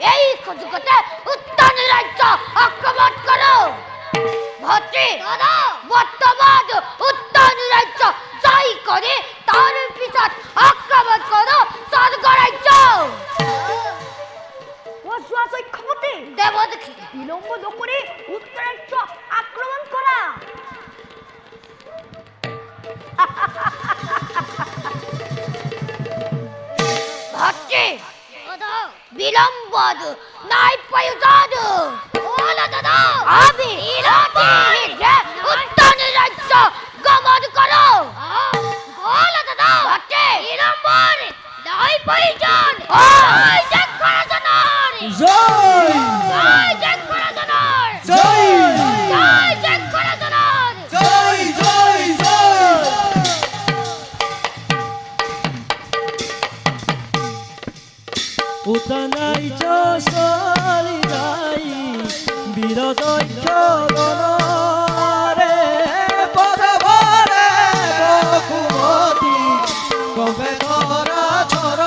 এই সুযোগতে উত্তান ৰাজ্য আক্ৰমণ কৰো ভদ্ৰী বৰ্তমান উত্তান ৰাজ্য জয় কৰে তাৰ পিছত আক্ৰমণ কৰো স্বৰ্গ ৰাজ্য যক্ষপতি দেৱদেশী বিলম্ব নকৰি উত্তর রাজ্য আক্রমণ করা ভদ্রী বিলম্ব নাই প্রয়োজন আমি উত্তান রাজ্য গমন করো দাদা বিলম্বর নাই প্রয়োজন উতানাই চলি যাই বীর দক্ষ গণরে পদভরে বকুমতি কবে ধরা ধর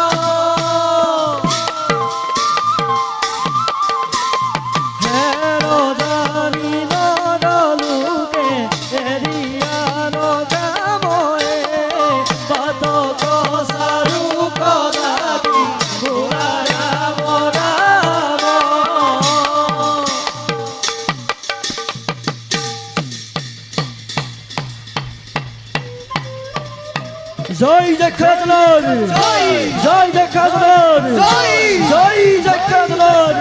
হেরো জানি নরলুকে এরিয়া নগাময়ে বাত কসারু কদাবি জয় যক্ষাধর জয় যক্ষাধর জয় যক্ষাধর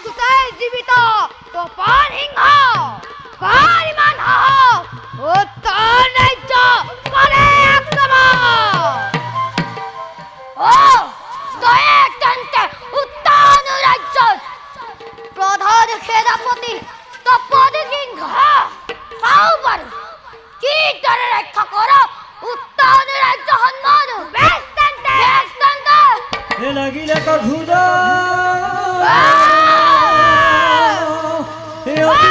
কোথায় জীবিত তপন সিংহ কার ইমান সাহস উত্তর রাজ্য করে আক্রমণ দয়া তেন্তে উত্তর রাজ্য প্রধান সেনাপতি তপন সিংহ চাও বাৰু কি দৰে ৰক্ষা কৰ উত্তৰ ৰাজ্য সন্মান বেশ তেন্তে এ লাগিলে কঠোৰ এ অতি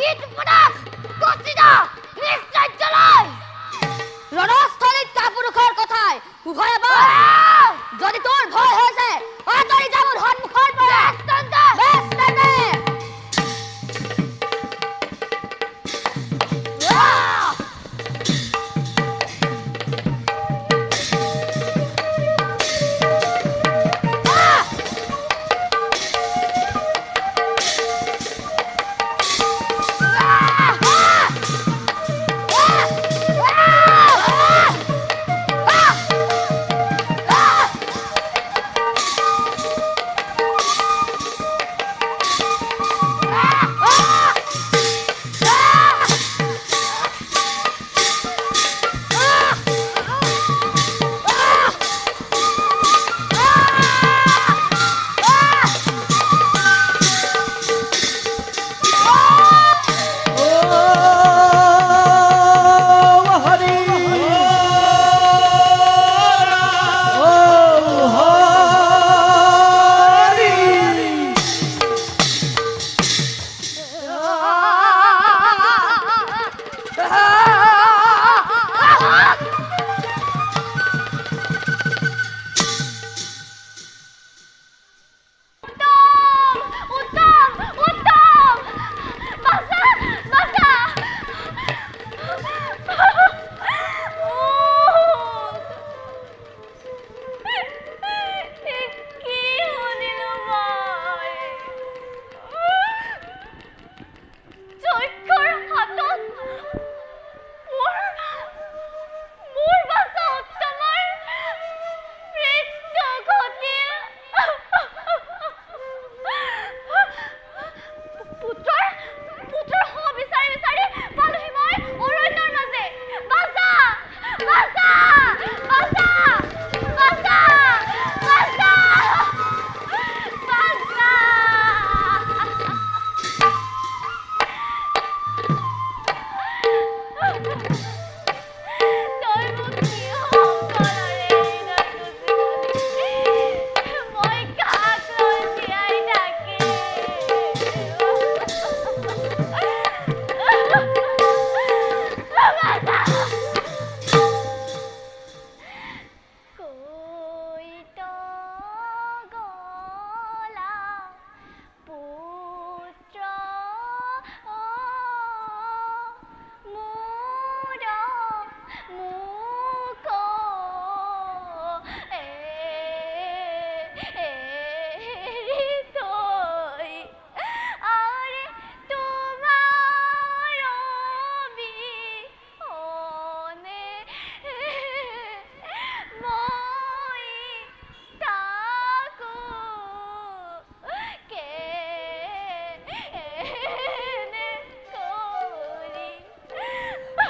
গীতপদক গছিদা নিজ ৰাজ্যলৈ ৰণস্থলীত কাপুৰুষৰ কথাই উভয়ে যদি তোৰ ভয় হৈছে আঁতৰি যা মোৰ সন্মুখৰ পৰা বেছ তেনে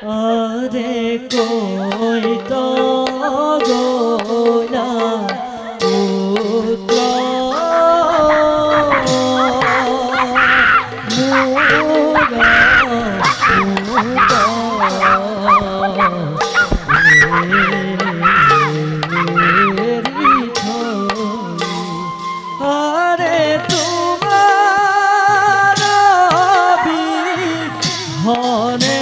আৰে কই তো গোলা পুত্ৰ আৰে তোমাৰ বিহনে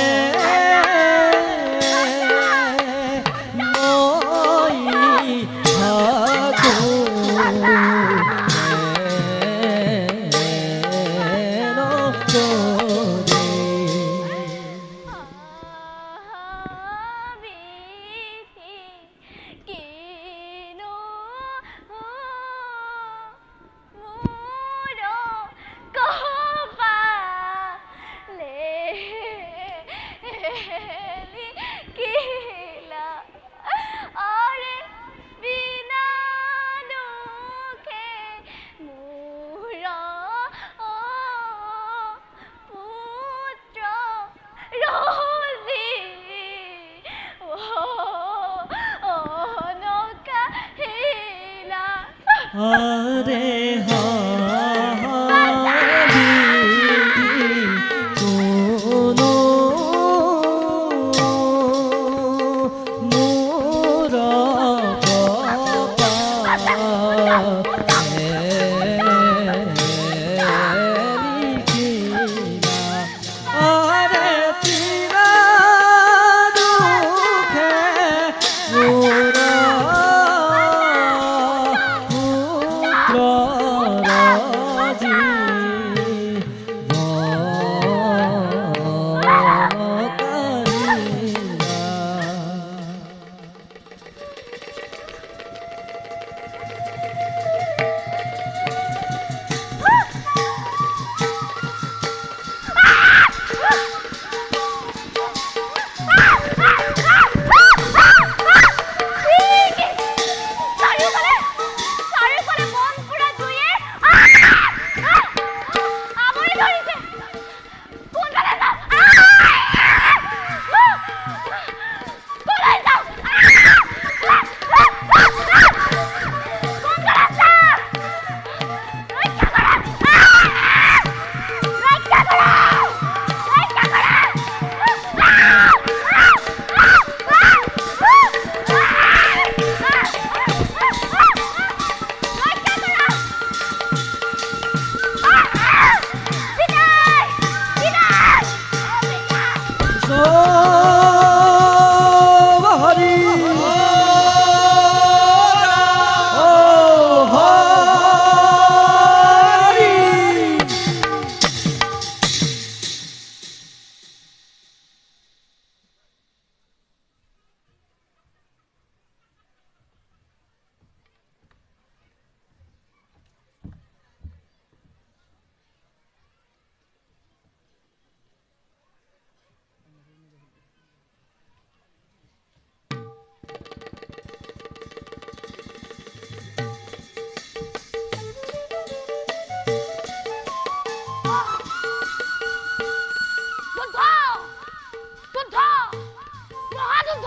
যুদ্ধ মহাযুদ্ধ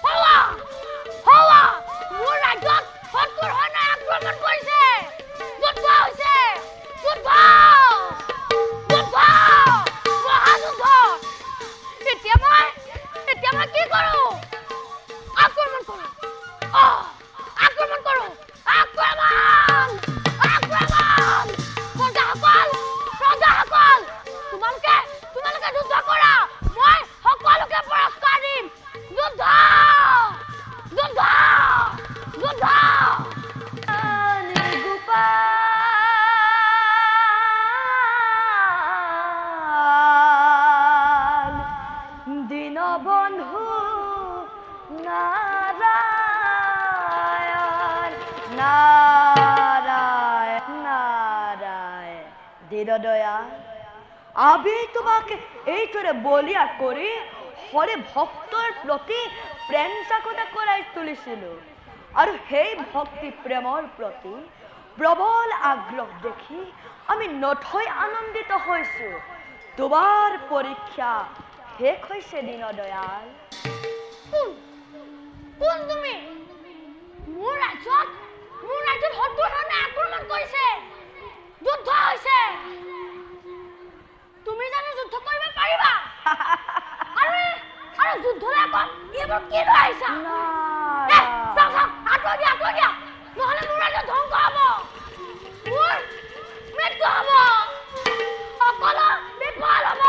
হোৱা হোৱা মোৰ ৰাজ্যত শত্ৰুৰ সৈন্যই আক্ৰমণ কৰিছে যুদ্ধ হৈছে যুদ্ধ যুদ্ধ মহাযুদ্ধ এতিয়া মই কি কৰো আক্ৰমণ কৰো আক্ৰমণ কৰো আক্ৰমণ আক্ৰমণ প্ৰজাসকল তোমালোকে যুদ্ধ কৰা মই সকলোকে পুৰস্কাৰ দিম যুদ্ধ যুদ্ধ যুদ্ধ গোপাল দীনবন্ধু নারায়ণ নারায়ণ নারায়ণ দীনদয়া আমি তোমাকে এইটোরে বলিয়া করে হরে ভক্তর প্রতি প্রেম চাকতা করাই তুলিছিল আর সেই ভক্তি প্ৰেমৰ প্ৰতি প্ৰবল আগ্ৰহ দেখি আমি নথৈ আনন্দিত হইছো তোমাৰ পৰীক্ষা শেষ হইছে দীনদয়াল কোন তুমি মোৰ ৰাজ্যত শত্ৰুৰ সৈন্যই আক্ৰমণ কৰিছে যুদ্ধ হৈছে তুমি জানো যুদ্ধ কৰিব পাৰিবা আৰে যুদ্ধলৈ কম এইবোৰ কি লৈ আহিছা আঁতৰি দিয়া নহ'লে মোৰ ৰাজ্য ধ্বংস হ'ব মোৰ মৃত্যু হ'ব সকলো বিফল হ'ব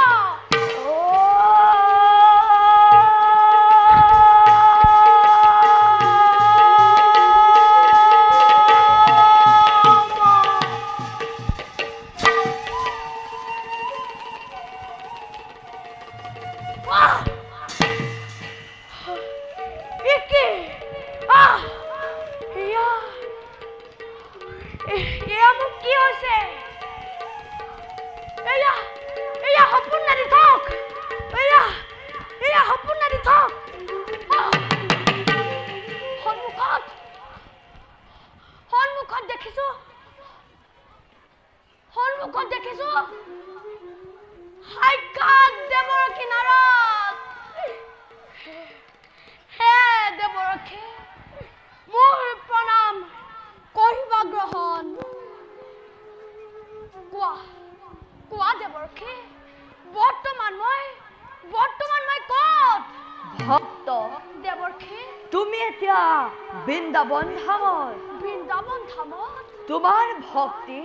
বৃন্দাবন ধামত তোমাৰ ভক্তি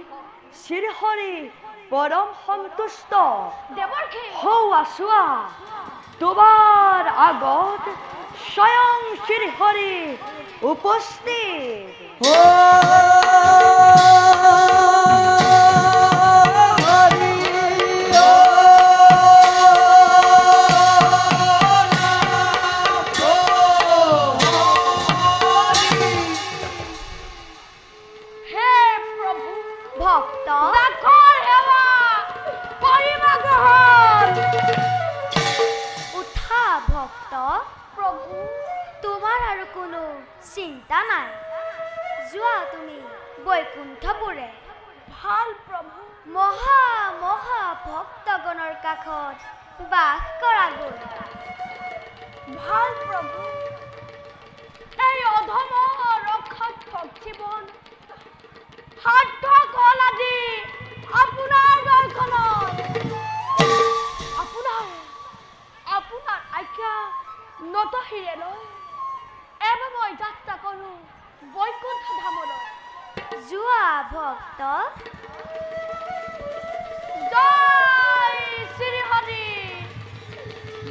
শ্ৰীহৰি পৰম সন্তুষ্ট হওয়া চোৱা তোমাৰ আগত স্বয়ং শ্ৰীহৰি উপস্থিত চিন্তা নাই যোৱা তুমি বৈকুণ্ঠপুৰে ভাল প্ৰভু মহা মহা ভক্তগণৰ কাষত বাস কৰাগৈ ভাল প্ৰভু এই অধম ৰক্ষক জীৱন সাৰ্থক হ'ল আজি আপোনাৰ দৰ্শনত আপোনাৰ আজ্ঞা নতশিৰে লৈ এবাৰ মই যাত্ৰা কৰো বৈকুণ্ঠ ধামলৈ যোৱা ভক্ত জয় শ্ৰী হৰি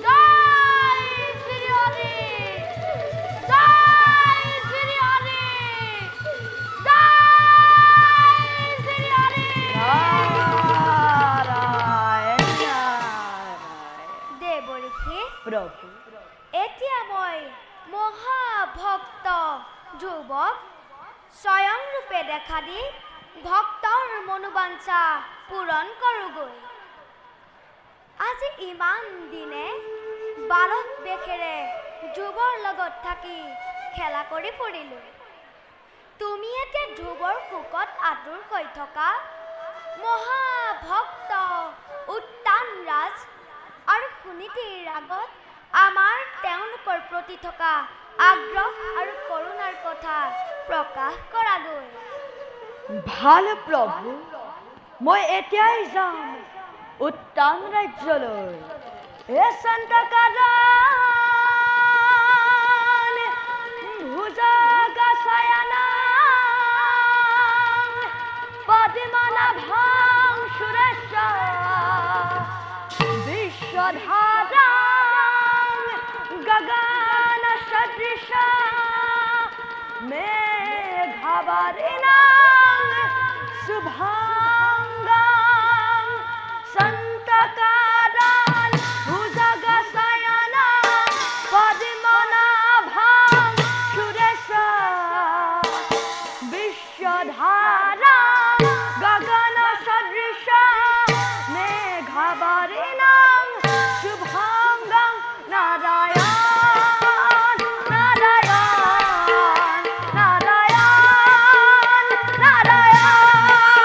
জয় শ্ৰী হৰি জয় শ্ৰী হৰি জয় শ্ৰী হৰি দেৱঋষি প্ৰভু এতিয়া মই মহাভক্ত যুৱক স্বয়ং ৰূপে দেখা দি ভক্তৰ মনোবাঞ্ছা পূৰণ কৰোগৈ আজি ইমান দিনে বালক বেশেৰে যুৱৰ লগত থাকি খেলা কৰি ফুৰিলোঁ তুমি এতিয়া ধ্ৰুৱৰ শোকত আতুৰ হৈ থকা মহাভক্ত উত্তান ৰাজ আৰু সুনীতিৰ আগত আমাৰ তেওঁলোকৰ প্ৰতি থকা আগ্ৰহ আৰু কৰুণাৰ কথা প্ৰকাশ কৰা গ'ল। ভাল প্ৰভু, মই এতিয়াই যাম উত্তান ৰাজ্যলৈ। হে সন্তকাদান ভুজগশয়না পদ্মনাভাং সুৰেশ বিশ্বধারাং গগন সদৃশ মেঘাবরিণাং শুভাঙ্গাং সন্তকাদান ভুজগশয়নাং পদ্মনাভাং সুরেশ বিশ্বধারাং গগন সদৃশ মেঘাবরিণাং শুভাঙ্গং নারায়ণ নারায়ণ নারায়ণ নারায়ণ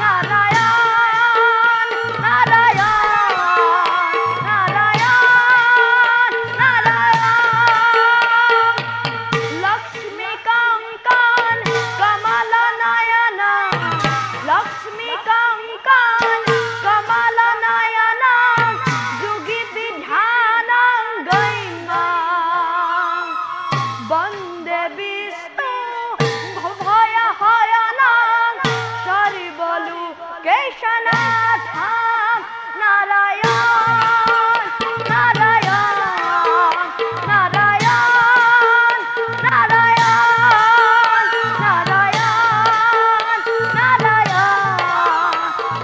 নারায়ণ নারায়ণ নারায়ণ নারায়ণ লক্ষ্মীকাঙ্কান কমলনয়ন লক্ষ্মীকাঙ্কান কমলনয়ন যুগি বিধানং গৈমাং বন্দে বিষ্ণু ভয়হয়নং সর্বলোকেশনাথং নারায়ণ নারায়ণ নারায়ণ নারায়ণ নারায়ণ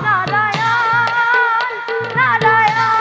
নারায়ণ নারায়ণ নারায়ণ নারায়ণ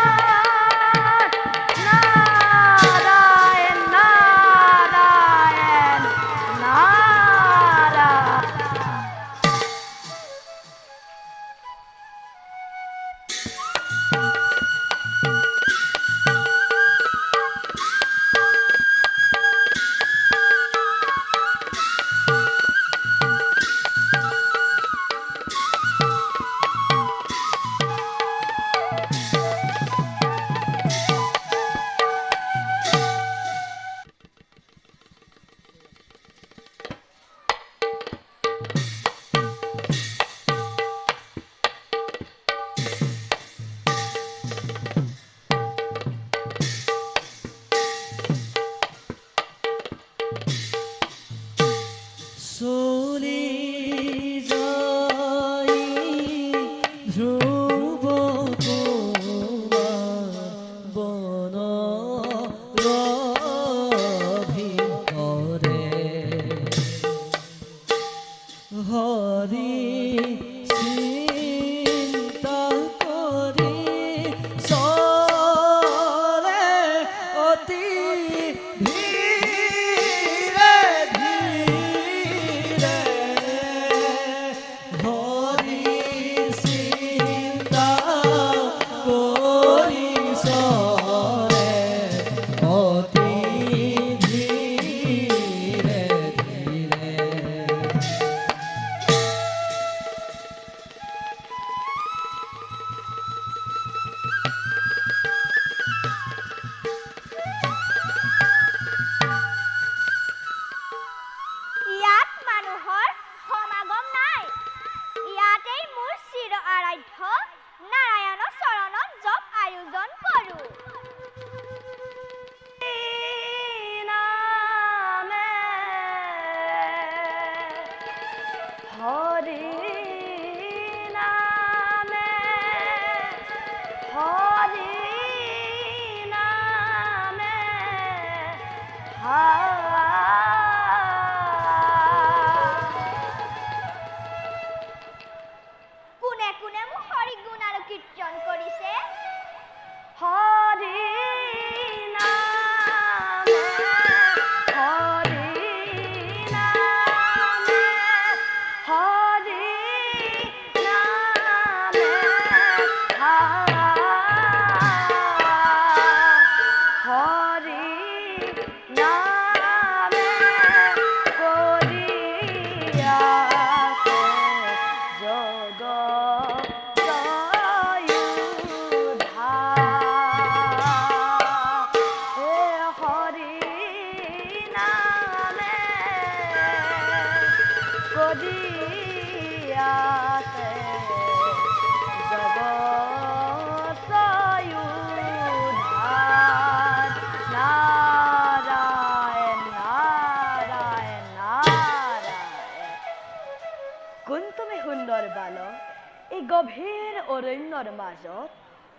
অৰণ্যৰ মাজত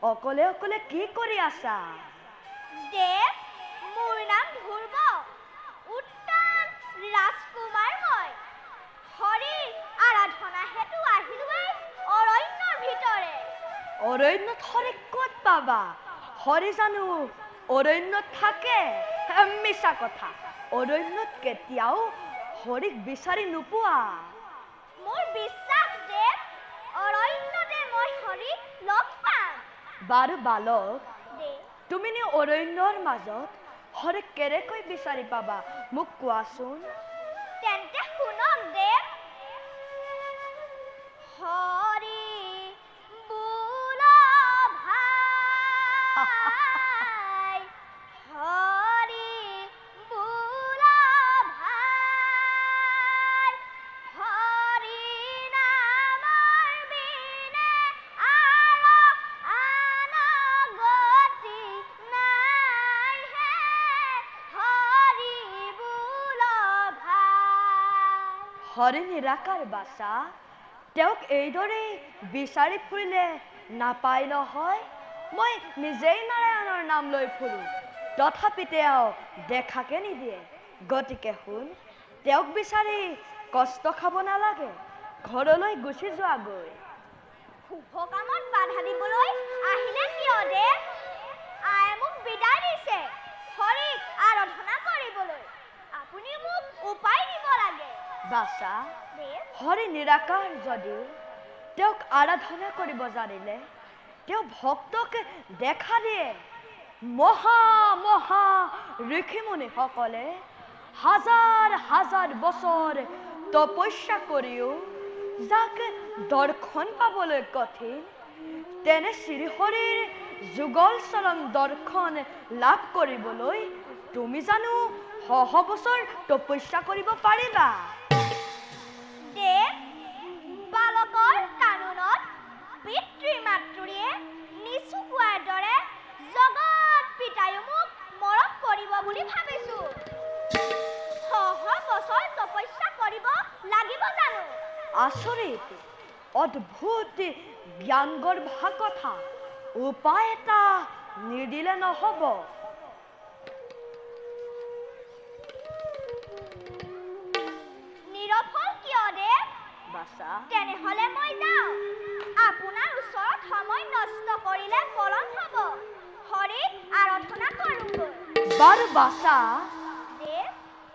অকলে অকলে কি কৰি আছা? দেৱ, মোৰ নাম ধ্ৰুৱ, উত্তম ৰাজকুমাৰ মই। হৰিৰ আৰাধনা হেতু আহিলো এই অৰণ্যৰ ভিতৰে। অৰণ্যত হৰি ক'ত পাবা? হৰি জানো অৰণ্যত থাকে? মিছা কথা। অৰণ্যত কেতিয়াও হৰিক বিচাৰি নোপোৱা। মোৰ বিশ্বাস দেৱ, অৰণ্যতে মই হৰিক লগ পাম। বাৰু বালক, দেৱ, তুমি অৰণ্যৰ মাজত হৰিক কেনেকৈ বিচাৰি পাবা মোক কোৱাচোন। তেন্তে শুনক দেৱ। হৰি বোলা ভাই, হৰি বোলা ভাই, হৰি নামৰ বিনে আৰু আন গতি নাই হে, হৰি বোলা ভাই। হৰি নিৰাকাৰ বাচা, তেওঁক এইদৰে বিচাৰি ফুৰিলে নাপায় নহয়। মই নিজেই নাৰায়ণৰ নাম লৈ ফুৰো, তথাপি তেওঁ দেখাকে নিদিয়ে। গতিকে শুন, তেওঁক বিচাৰি কষ্ট খাব নালাগে, ঘৰলৈ গুচি যোৱাগৈ। শুভ কামত বাধা দিবলৈ আহিলে কিয় দেৱ? আয়ে মোক বিদায় দিছে হৰিক আৰাধনা কৰিবলৈ। আপুনি মোক উপায় দিব লাগে। বাচা, দেৱ, হৰি নিৰাকাৰ যদিও তেওঁক আৰাধনা কৰিব জানিলে তেওঁ ভক্তক দেখা দিয়ে। মহা মহা ঋষিমুনিসকলে হাজাৰ হাজাৰ বছৰ তপস্যা কৰিও যাক দৰ্শন পাবলৈ কঠিন, তেনে শ্ৰীহৰিৰ যুগল চৰণ দৰ্শন লাভ কৰিবলৈ তুমি জানো শহ বছৰ তপস্যা কৰিব পাৰিবা? দেৱ, বালকৰ কানুনত পিতৃ মাতৃয়ে নিচু কোৱাৰ দৰে জগত পিতায়ো মোক মৰম কৰিব বুলি ভাবিছো। শহ বছৰ তপস্যা কৰিব লাগিব জানো? আচৰিত, অদ্ভুত জ্ঞানগৰ্ভা কথা। উপায় এটা নিদিলে নহব। নিৰফল কিয় দেৱ? বাচা, তেনেহলে মই যাওঁ। আপোনাৰ ওচৰত সময় নষ্ট কৰিলে পলম হব। হৰিক আৰাধনা কৰোগৈ। বাৰু বাচা, দেৱ,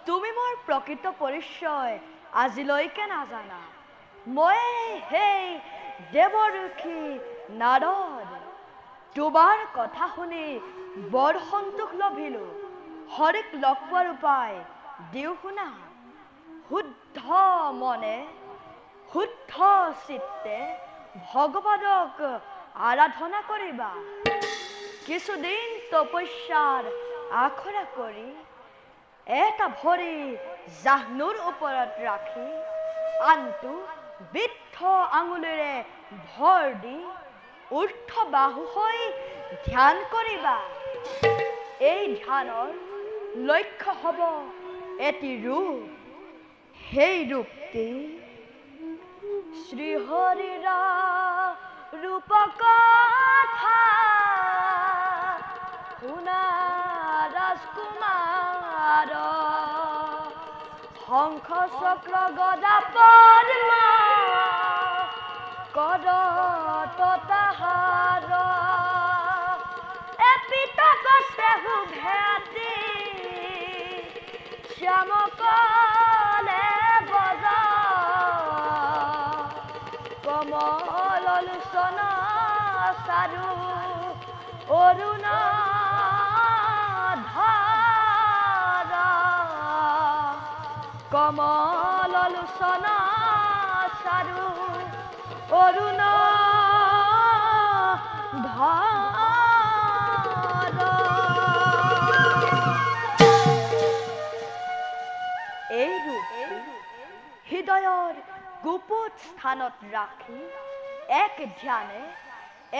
তুমি মোৰ প্ৰকৃত পৰিচয় আজিলৈকে নাজানা। মই সেই দেৱঋষি নাৰদ। তোমাৰ কথা শুনি বৰ সন্তোষ লভিলো। হৰিক লগ পোৱাৰ উপায় দিওঁ শুনা। শুদ্ধ মনে শুদ্ধ চিত্তে ভগৱানক আৰাধনা কৰিবা। কিছুদিন তপস্যাৰ আখৰা কৰি এটা ভৰি জাহ্নুৰ ওপৰত ৰাখি আনটো বৃদ্ধ আঙুলিৰে ভৰ দি ঊৰ্ধ্ব বাহু হৈ ধ্যান কৰিবা। এই ধ্যানৰ লক্ষ্য হ'ব এটি ৰূপ। সেই ৰূপটি শ্ৰীহৰিৰ ৰূপ কথা শুনা ৰাজকুমাৰ। শংখ চক্ৰ গদা পদ্ম কৰত তাহাৰ। এপিতক চেহু ভেটি শ্যামকলে বজ। কমল লোচন চাৰু অৰুণ ধৰ। কমল লোচন চাৰু অৰুণ ধৰ। এই ৰূপটি হৃদয়ৰ গুপুত স্থানত ৰাখি এক ধ্যানে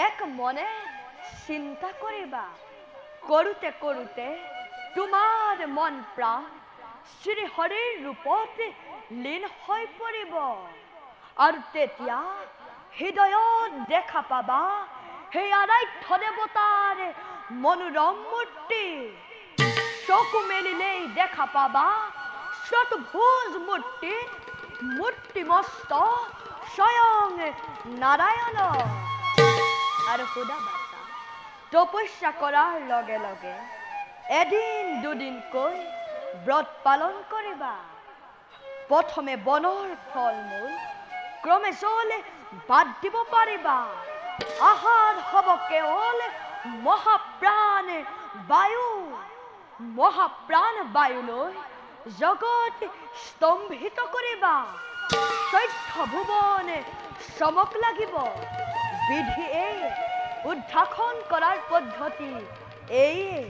এক মনে চিন্তা কৰিবা। কৰোতে কৰোতে তোমাৰ মন প্ৰাণ শ্ৰীহৰিৰ ৰূপত লীন হৈ পৰিব আৰু তেতিয়া হৃদয়ত দেখা পাবা সেই আৰাধ্য দেৱতাৰ মনোৰম মূৰ্তি চকু মেলিলেই দেখা পাবা চতুৰ্ভুজ মূৰ্তিত মূৰ্তিমস্ত স্বয়ং নাৰায়ণ আৰু সুদা বাচা তপস্যা কৰাৰ লগে লগে এদিন দুদিনকৈ ব্ৰত পালন কৰিবা প্ৰথমে বনৰ ফল মূল ক্ৰমে চলে বাদ দিব পাৰিবা আহাৰ হ'ব কেৱল মহাপ্ৰাণ বায়ুলৈ জগত স্তম্ভিত কৰিবা চৈধ্য ভুৱন চমক লাগিব বিধি এই উদ্ধাখন কৰাৰ পদ্ধতি এইয়ে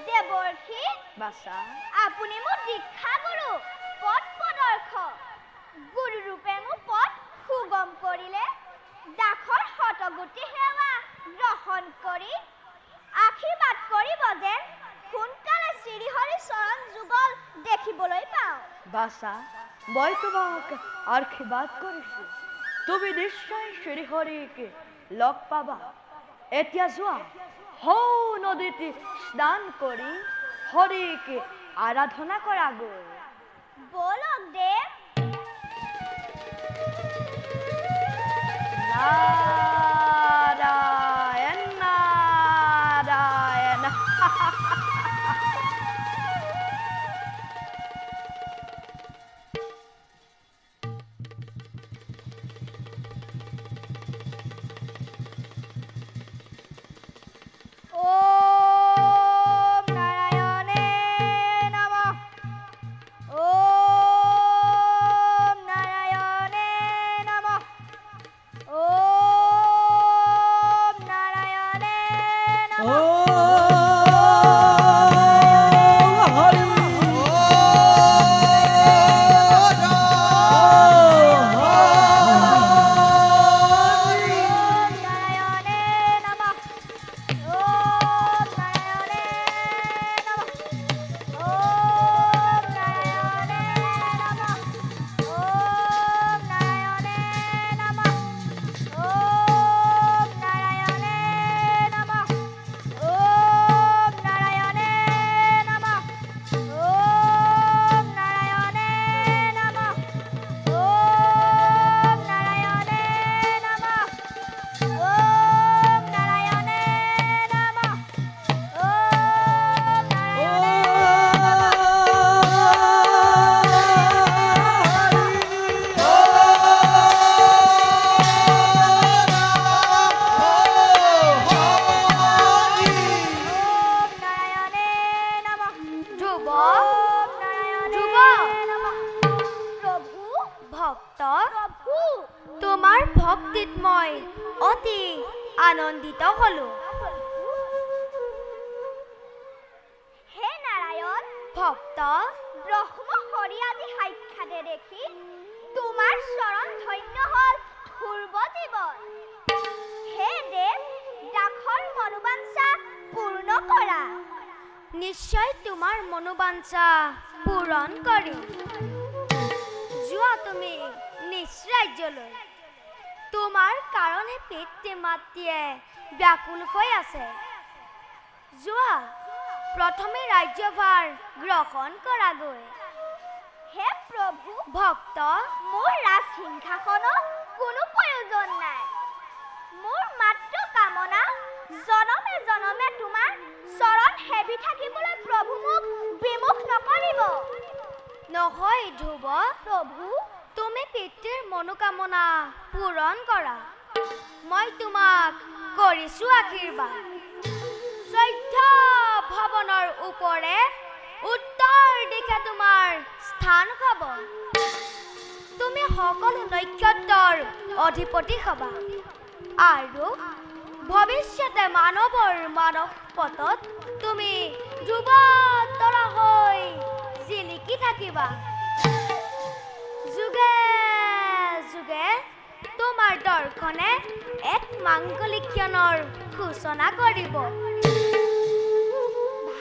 দেৱৰ্ষি বাচা আপুনি মোক দীক্ষা গুৰু পথ প্ৰদৰ্শক গুৰু ৰূপে মোক পথ সুগম কৰিলে দাসৰ শতগুটি সেৱা গ্ৰহণ কৰি আশীৰ্বাদ কৰিব যেন সোনকালে শ্ৰীহৰি চৰণ যুগল দেখিবলৈ পাওঁ বাচা মই তোমাক আশীৰ্বাদ কৰিছো তুমি নিশ্চয় শ্ৰীহৰিক লগ পাবা এতিয়া যোৱা হৌ নদীত স্নান কৰি হৰিক আৰাধনা কৰা গৈ বলক দেৱ নাৰায়ণ নাৰায়ণ ওম নাৰায়ণে নমঃ ওম নাৰায়ণে নমঃ ওম নাৰায়ণে নমঃ ও হৰি ওম নাৰায়ণে নমঃ ওম নাৰায়ণে নমঃ ওম নাৰায়ণে নমঃ ওম নাৰায়ণে নমঃ ওম নাৰায়ণে নমঃ ওম নাৰায়ণে নমঃ ওম নাৰায়ণে নমঃ ওম নাৰায়ণে নমঃ ওম নাৰায়ণে নমঃ ওম নাৰায়ণে নমঃ ধ্ৰুৱ ওম নাৰায়ণে নমঃ প্ৰভু ভক্ত প্ৰভু তোমাৰ ভক্তিত মই অতি আনন্দিত হলো হে নাৰায়ণ ভক্ত ব্ৰহ্ম হৰি আজি সাক্ষাতে দেখি তোমাৰ চৰণ ধন্য হল ধ্ৰুৱ জীৱন হে দেৱ দাসৰ মনোবাঞ্ছা পূৰ্ণ কৰা নিশ্চয় তোমাৰ মনোবাঞ্ছা পূৰণ কৰিম যোৱা তুমি নিজ ৰাজ্যলৈ তোমাৰ কাৰণে পিতৃ মাতৃয়ে ব্যাকুল হৈ আছে যোৱা প্ৰথমে ৰাজ্যভাৰ গ্ৰহণ কৰাগৈ হে প্ৰভু ভক্ত মোৰ ৰাজসিংহাসনত কোনো প্ৰয়োজন নাই মোৰ মাত্ৰ কামনা জনমে জনমে তোমাৰ চৰণ সেবি থাকিবলৈ প্ৰভু মোক বিমুখ নকৰিব নহয় ধ্ৰুৱ প্ৰভু তুমি পিতৃৰ মনোকামনা পূৰণ কৰা মই তোমাক কৰিছো আশীৰ্বাদ চৈধ্য ভৱনৰ ওপৰে উত্তৰ দিশে তোমাৰ স্থান হ'ব তুমি সকলো নক্ষত্ৰৰ অধিপতি হবা আৰু ভৱিষ্যতে মানৱৰ মানস পথত তুমি ধ্ৰুৱতৰা হৈ জিলিকি থাকিবা যুগে যুগে তোমাৰ দৰ্শনে এক মাংগলিক ক্ষণৰ সূচনা কৰিব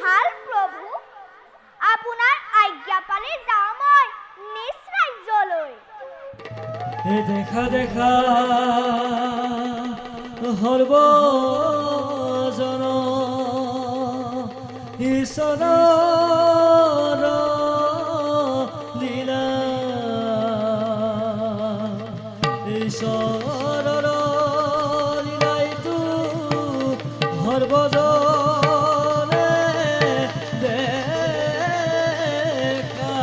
ভাল প্ৰভু আপোনাৰ আজ্ঞা পালন দেখা দেখা সৰ্বজন ঈশ্বৰৰ লীলা ঈশ্বৰৰ লীলাইটো সৰ্বজনে দেখা।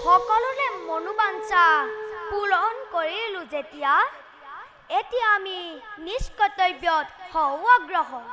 সকলোৰে মনোবাঞ্ছা পূৰণ কৰিলো যেতিয়া, এতিয়া আমি নিজ কৰ্তব্যত হওঁ অগ্ৰসৰ।